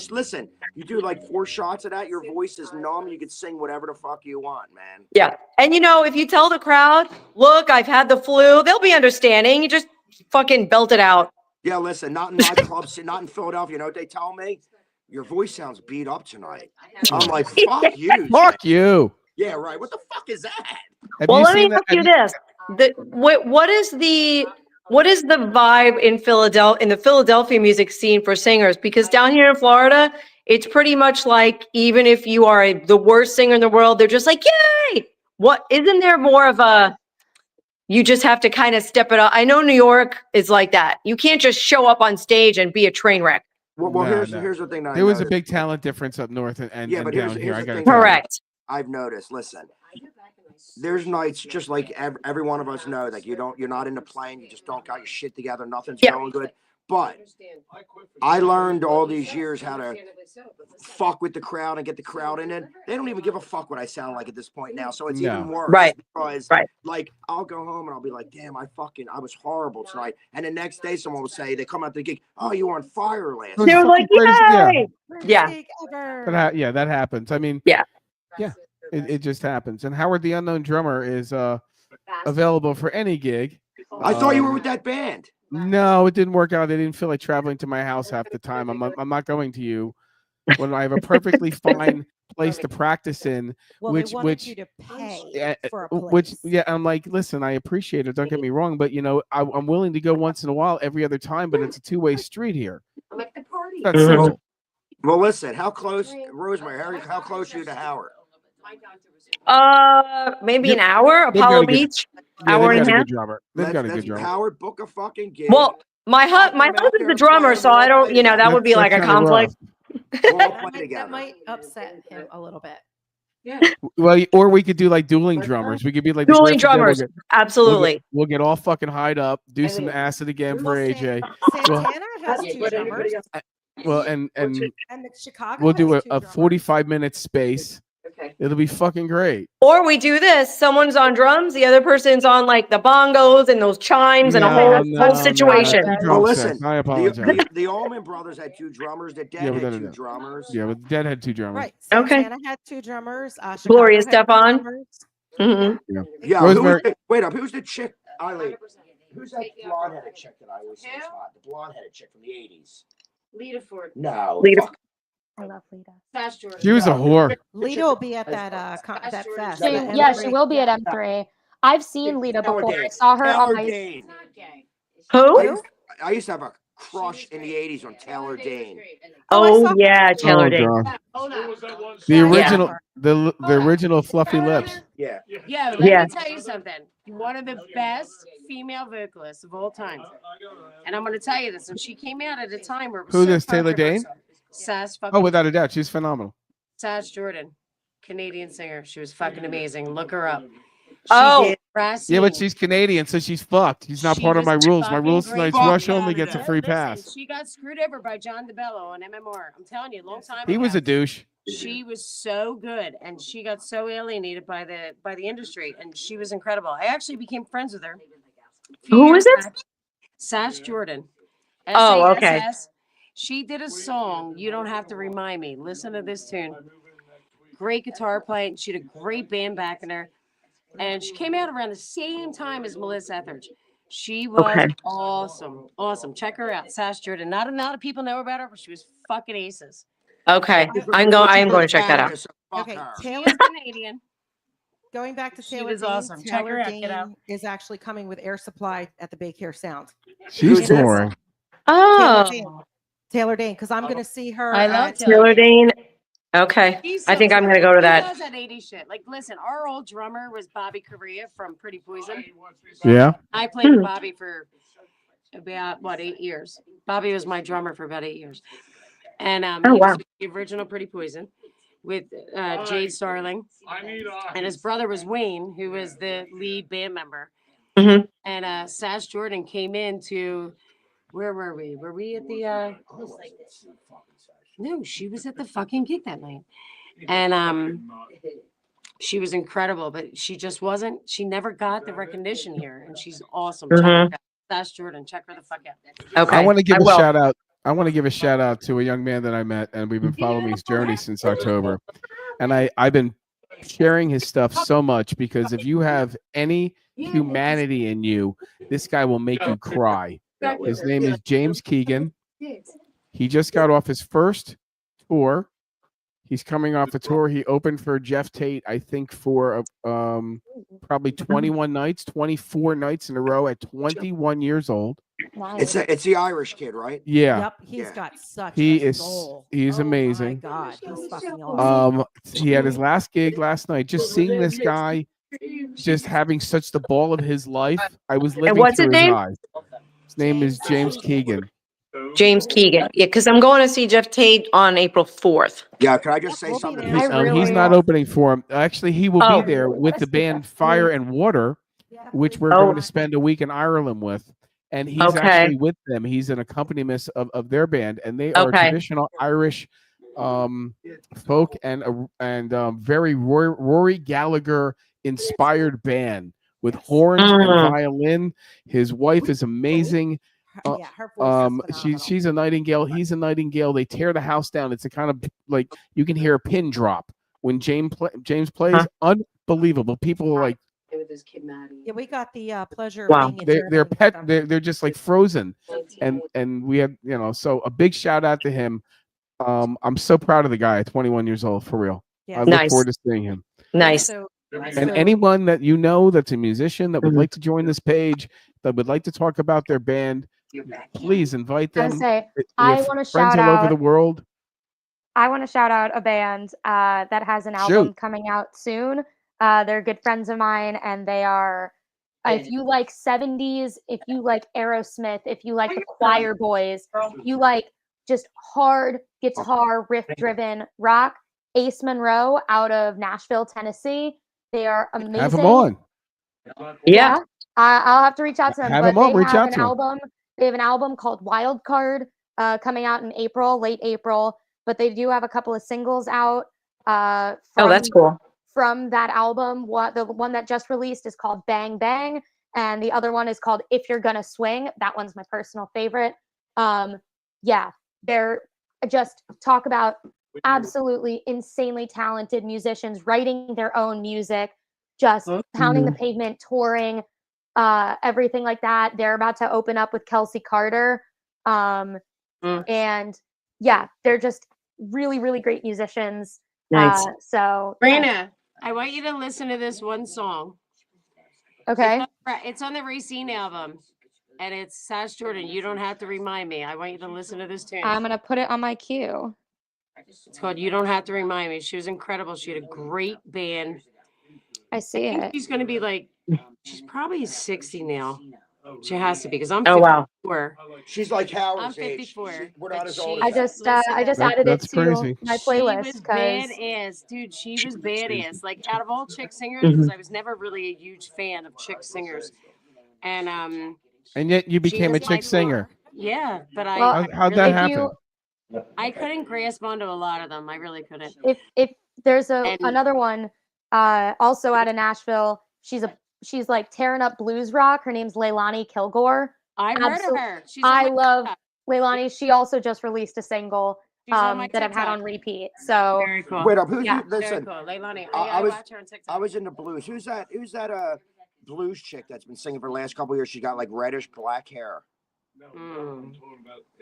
Listen. You do like 4 shots of that, your voice is numb. You can sing whatever the fuck you want, man. Yeah. And if you tell the crowd, look, I've had the flu, they'll be understanding. You just fucking belt it out. Yeah, listen, not in my clubs, not in Philadelphia. You know what they tell me? Your voice sounds beat up tonight. I'm like, fuck you. Fuck you. Yeah, right. What the fuck is that? Have Well, you let me seen that? ask you this: what is the vibe in Philadelphia, in the Philadelphia music scene for singers? Because down here in Florida, it's pretty much like, even if you are the worst singer in the world, they're just like, yay! What, isn't there more of a, you just have to kind of step it up? I know New York is like that. You can't just show up on stage and be a train wreck. Well, No, here's no. here's the thing that There I was a noticed. big talent difference up north and Yeah, but down here's here. I the got to thing. tell you. Correct. I've noticed. Listen, there's nights just like every one of us know that you're not into playing. You just don't got your shit together. Nothing's Yeah. going good. But I learned all these years how to fuck with the crowd and get the crowd in it. They don't even give a fuck what I sound like at this point now. So it's even No. worse. Right. Because Right. like I'll go home and I'll be like, damn, I was horrible tonight. And the next day someone will say, they come out the gig, oh, you were on fire last It was night. They're like, greatest- yeah. yay! Greatest Yeah. gig ever. Yeah, that happens. I mean, Yeah. it just happens. And Howard the Unknown Drummer is available for any gig. I thought you were with that band. No, it didn't work out. I didn't feel like traveling to my house half the time. I'm not going to you when I have a perfectly fine place to practice in. Well, which- they wanted which- you to pay Yeah, for a place. which yeah, I'm like, listen, I appreciate it. Don't get me wrong, but I'm willing to go once in a while, every other time. But it's a two-way street here. That's Mhm. simple. Well, listen, how close, Rosemary, how close are you to Howard? Maybe Yep. an hour, They've got Apollo a good- Beach. Yeah, Hour they've and got a a half? good drummer. They've got a good drummer. Howard, book a fucking gig. Well, my I'll come out husband's there a and drummer, play so I don't, and that would be like a That's kinda conflict. rough. we'll all That play might, together. that might upset him a little bit. Well, or we could do like dueling drummers. We could be like the Dueling Grateful Dead. drummers, absolutely. We'll get all fucking hied up, do some acid again for AJ. Santana has two drummers, Well, and and the Chicago. we'll do has two a drummers. 45-minute space. It'll be fucking great. Or we do this: someone's on drums, the other person's on like the bongos and those chimes and a whole situation. Two Well, drum listen, sets. I apologize. the Allman Brothers had two drummers. The Dead Yeah, but had no. two drummers. Yeah, but Dead had two drummers. Right. Okay. Santana had two drummers. Chicago Gloria had two Estefan. drummers. Mhm. Yeah, Rosemary- wait up. Who's the chick? Eileen. Who's that blonde-headed chick that I always say is hot? The blonde-headed chick from the 80s. Lita Ford. No. Lita- fuck. I love Lita. Fast Jordan. She was a whore. Lita will be at that that fest. She- the Yeah, she M3. will be at M3. I've seen Lita Taylor before. I Dane. saw her Taylor on my. Dane. Who? I used to have a crush in the 80s on Taylor Dane. Oh, I Oh saw- yeah, Taylor Oh, Dane. God. Hold Who on. was that one? The Yeah. original, the original fluffy lips. Yeah. Yeah, let Yeah. me tell you something. One of the best female vocalists of all time. And I'm going to tell you this. And she came out at a time where it was Who so this, Taylor Dane? controversial. Sass Oh, fucking without a doubt, she's phenomenal. Sass Jordan, Canadian singer. She was fucking amazing. Look her up. She Oh. did Racine. Yeah, but she's Canadian, so she's fucked. She's not She part of my was rules. My fucking rules great. tonight's Fuck Rush only Canada. gets a free Listen, pass. she got screwed over by John DeBello on MMR. I'm telling you, a long time He was a ago. douche. She was so good, and she got so alienated by the industry, and she was incredible. I actually became friends with her. A few Who years is it? back. Sass Jordan. Oh, okay. SASS. She did a song. You don't have to remind me. Listen to this tune. Great guitar playing. She had a great band backing her, and she came out around the same time as Melissa Etheridge. She was Okay. awesome. Check her out, Sass Jordan. Not a lot of people know about her, but she was fucking aces. Okay, I am going to check that out. Okay, She Taylor. was Canadian. Going back to She Taylor was Dane, awesome. Check Taylor her out, kiddo. Dane is actually coming with Air Supply at the Big Hair Sound. She's Yes. boring. Taylor Oh, Dane. Taylor Dane, because I'm going to see her. I love at- Taylor Dane. Okay, She's I think so I'm going to go to She that. does that 80s shit. Like, listen, our old drummer was Bobby Correa from Pretty Poison. Yeah. I played with Bobby for about 8 years. Bobby was my drummer for about 8 years, and Oh, he wow. was the original Pretty Poison with Jade Starling, I need and his brother was Wayne, who was the lead band member. Mhm. And Sass Jordan came in to, where were we? Were we at the? No, she was at the fucking gig that night, and she was incredible, but she just wasn't. She never got the recognition here, and she's awesome. Check her Mhm. out. Sass Jordan, check her the fuck out. Okay, I want to give a will. shout out. I want to give a shout out to a young man that I met, and we've been following his journey since October. And I've been sharing his stuff so much because if you have any humanity in you, this guy will make you cry. His name is James Keegan. He just got off his first tour. He's coming off a tour. He opened for Jeff Tate, I think, for probably 21 nights, 24 nights in a row at 21 years old. Nice. It's the Irish kid, right? Yeah. Yep, he's Yeah. got such He a is- soul. he's Oh amazing. my God, he's fucking awesome. He had his last gig last night. Just seeing this guy, just having such the ball of his life. I was living what's through his his name? eyes. His name is James Keegan. James Keegan. Yeah, because I'm going to see Jeff Tate on April 4th. Yeah, can I just say We'll be something? there. I He's really- not opening for him. Actually, he will Oh. be there with the band Fire and Water, which we're Oh. going to spend a week in Ireland with. And he's Okay. actually with them. He's an accompanist of their band, and they are Okay. traditional Irish folk and very Rory Gallagher inspired band with horns and violin. His wife is amazing. Yeah, her voice is phenomenal. She's a nightingale. He's a nightingale. They tear the house down. It's a kind of like you can hear a pin drop when James plays. Unbelievable. People are like With his kid Maddie. Yeah, we got the pleasure of Wow. being in they're Germany with pet. them. They're just like frozen. And we had so a big shout out to him. I'm so proud of the guy at 21 years old, for real. Yeah. I look Nice. forward to seeing him. Nice. So, And so- anyone that you know that's a musician that would Mhm. like to join this page, that would like to talk about their band, please invite I was them. gonna say, We I have want to friends shout all over out. the world. I want to shout out a band that has an album Shoot. coming out soon. They're good friends of mine, and they are. If you like 70s, if you like Aerosmith, if you like the Choir Boys, if you like just hard guitar riff driven rock, Ace Monroe out of Nashville, Tennessee. They are amazing. Have them on. Yeah. I'll have to reach out to them. Have but 'em on, they reach have out an to 'em. album. They have an album called Wild Card coming out in April, late April. But they do have a couple of singles out. Oh, that's cool. From that album. The one that just released is called Bang Bang, and the other one is called If You're Gonna Swing. That one's my personal favorite. Yeah, they're just talk about absolutely insanely talented musicians writing their own music, just pounding the pavement, touring, everything like that. They're about to open up with Kelsey Carter. And yeah, they're just really, really great musicians. Nice. So yeah. Raina, I want you to listen to this one song. Okay. It's on the Racine album, and it's Sash Jordan. You don't have to remind me. I want you to listen to this tune. I'm gonna put it on my queue. It's called You Don't Have to Remind Me. She was incredible. She had a great band. I see I think it. she's going to be like, she's probably 60 now. She has to be because I'm Oh, wow. 54. She's like Howard's I'm age. 54, We're not but as she- old. I as that. just Listen, added That's it to crazy. my She playlist was because badass, dude. She was badass. Like out of all chick singers, because I was never really a huge fan of chick singers, and And yet you became a was my chick singer. yeah, but I Well, How'd that really- if happen? you I couldn't grasp onto a lot of them. I really couldn't. if there's And- another one also out of Nashville, she's like tearing up blues rock. Her name's Leilani Kilgore. I've heard Absolute- of her. She's on I my love TikTok. Leilani. She also just released a single She's on my that I've had TikTok. on repeat. So Very cool. Wait up, who's Yeah. Very listen? cool. Leilani. I I was- watch her on TikTok. I was into blues. Who's that? Who's that? Blues chick that's been singing for the last couple of years. She got like reddish black hair. Mm.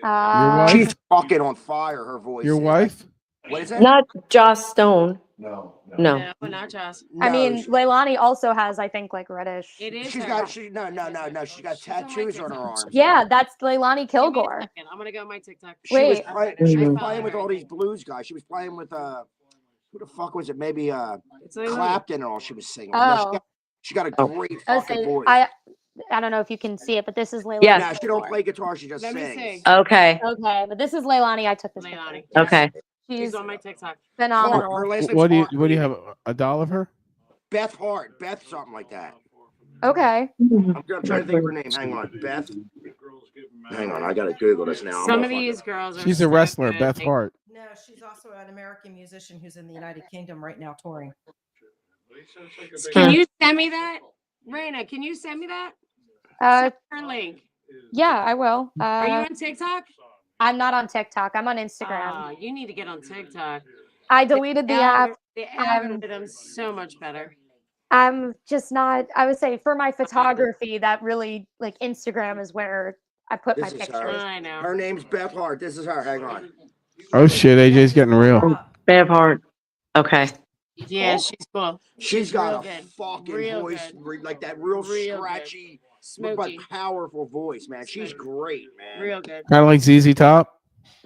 wife? She's fucking on fire. Her voice. Your is. wife? What is it? Not Joss Stone. No. No, not Joss. I No, mean, Leilani also has, I think, like reddish. It is. she's her. got. She's got She's on my tattoos on her TikTok. arms. Yeah, that's Leilani Give me a Kilgore. second. I'm gonna go on my TikTok. She was Wait. playing. Mhm. She was I playing follow with her. all these blues guys. She was playing with who the fuck was it? Maybe It's Leilani. Clapton and all. She was singing. No, Oh, she got a Oh. great I was fucking saying, voice. I don't know if you can see it, but this is Leilani. Yeah. Nah, she don't play guitar. She just Let me sings. see. Okay. Okay, but this is Leilani. I took this picture. Leilani. Okay. She's She's on my TikTok. phenomenal. Her last name's What do you Hart. have? A doll of her? Beth Hart. Beth something like that. Okay. I'm trying to think of her name. Hang on. Beth. Hang on. I gotta Google this now. Some of these girls are. She's a so wrestler, good. Beth Hart. No, she's also an American musician who's in the United Kingdom right now touring. Can you send me that, Raina? Can you send me that? Uh, Send her link. yeah, I will. Are you on TikTok? I'm not on TikTok. I'm on Instagram. Ah, you need to get on TikTok. I deleted the app. The I'm- algorithm's so much better. I'm just not. I would say for my photography, that really like Instagram is where I put my This is picture. her. I know. Her name's Beth Hart. This is her. Hang on. Oh shit, AJ's getting real. Bev Hart. Okay. Yeah, she's cool. She's got real a good. fucking Real voice, good. like that real, Real good. scratchy, but Smoky. powerful voice, man. She's great, man. Real good. Kind of like ZZ Top.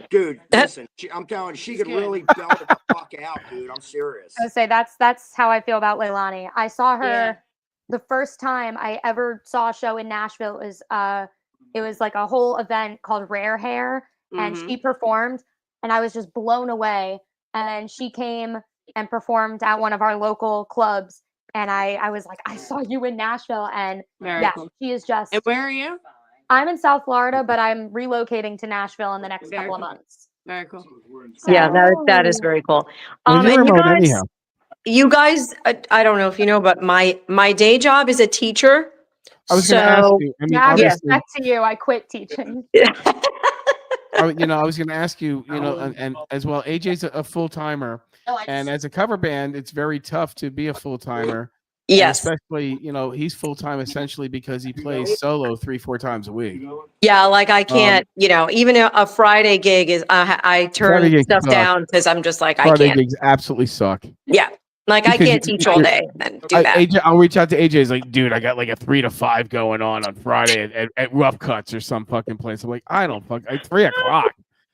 Dude, listen, I'm telling you, she She's could good. really belt it the fuck out, dude. I'm serious. I would say that's how I feel about Leilani. I saw her Yeah. the first time I ever saw a show in Nashville. It was like a whole event called Rare Hair, and Mhm. she performed, and I was just blown away. And then she came and performed at one of our local clubs, and I was like, I saw you in Nashville, and Very yeah, cool. she is just. And where are you? I'm in South Florida, but I'm relocating to Nashville in the next Very couple of cool. months. Very cool. Yeah, So- that is very cool. Where'd you And remote anyhow? you guys, I don't know if you know, but my day job is a teacher. I was going to ask you. I mean, Yeah, obviously, back to you. I quit teaching. I was going to ask you, and as well, AJ's a full timer, and as a cover band, it's very tough to be a full timer. Yes. Especially, he's full time essentially because he plays solo 3-4 times a week. Yeah, like I can't, even a Friday gig is I Friday turn gigs stuff suck. down because I'm just like I Friday can't. gigs absolutely suck. Yeah, like I Because can't teach all day and do that. AJ, I'll reach out to AJ. He's like, dude, I got like a 3 to 5 going on Friday at Rough Cuts or some fucking place. I'm like, I don't fuck at 3 o'clock.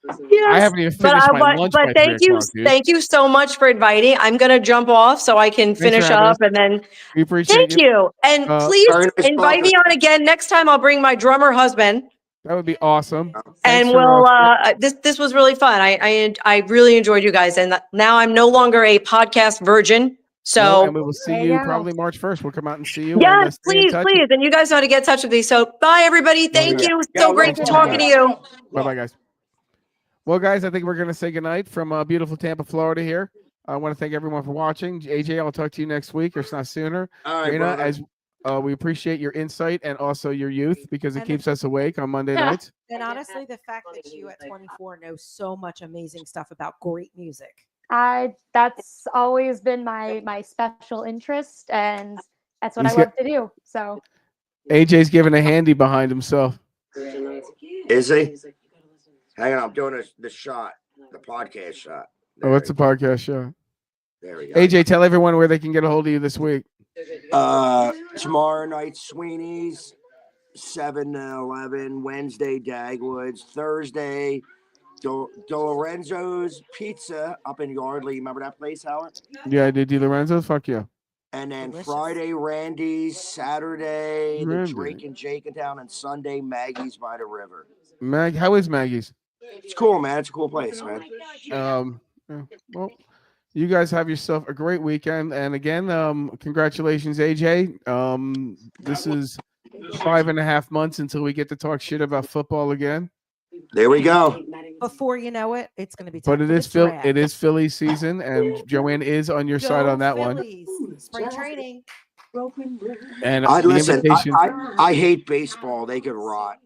I haven't even finished my lunch by 3 thank you, o'clock, dude. thank you so much for inviting. I'm gonna jump off so I can Thanks for finish having up us. and then We appreciate thank you. And please Very nice invite me on again next time. I'll bring my drummer husband. That would be awesome. And this was really fun. I really enjoyed you guys, and now I'm no longer a podcast virgin. So and we will see There you you go. probably March 1st. We'll come out and see you. yeah, and, stay in please, touch. and you guys know how to get in touch with me. So bye, everybody. Thank you. Yeah, So great thanks, talking to guys. you. Bye bye, guys. Well, guys, I think we're going to say goodnight from beautiful Tampa, Florida here. I want to thank everyone for watching. AJ, I'll talk to you next week, if not sooner. All right, Raina, brother. as we appreciate your insight and also your youth because it And keeps us awake on Monday nights. And honestly, the fact that you at 24 know so much amazing stuff about great music. That's always been my special interest, and that's what He's I love to do. So AJ's giving a handy behind himself. Is he? Hang on, I'm doing the shot, the podcast shot. Oh, what's the podcast show? There we go. AJ, tell everyone where they can get a hold of you this week. Tomorrow night, Sweeney's, 7 to 11. Wednesday, Dagwoods. Thursday, Lorenzo's Pizza up in Yardley. Remember that place, Howard? Yeah, I did. Lorenzo. Fuck yeah. And then Delicious. Friday, Randy's. Saturday, the Randy. Drake and Jake in town. And Sunday, Maggie's by the river. Mag, how is Maggie's? It's cool, man. It's a cool place, man. Yeah, well, you guys have yourself a great weekend. And again, congratulations, AJ. This is 5.5 months until we get to talk shit about football again. There we go. Before you know it, it's going to be time But it for is the Phil. draft. It is Philly season, and Joanne is on your side Go on that one. Phillies. Spring training. And I the listen. invitation, I hate baseball. They could rot.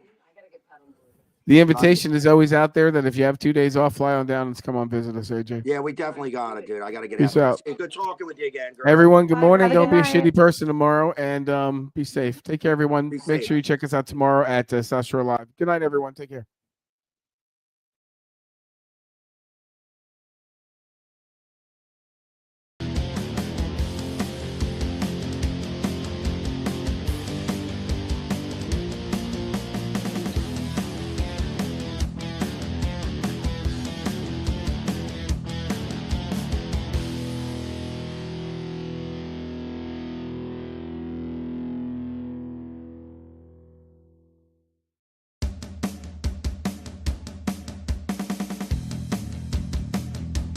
the invitation is always out there. That if you have 2 days off, fly on down and come on visit us, AJ. Yeah, we definitely got it, dude. I got to get Peace out. out. It's good talking with you again, girl. Everyone, good Bye. morning. Have a Don't be a good night. shitty person tomorrow, and be safe. Take care, everyone. Be Make safe. sure you check us out tomorrow at South Shore Live. Good night, everyone. Take care.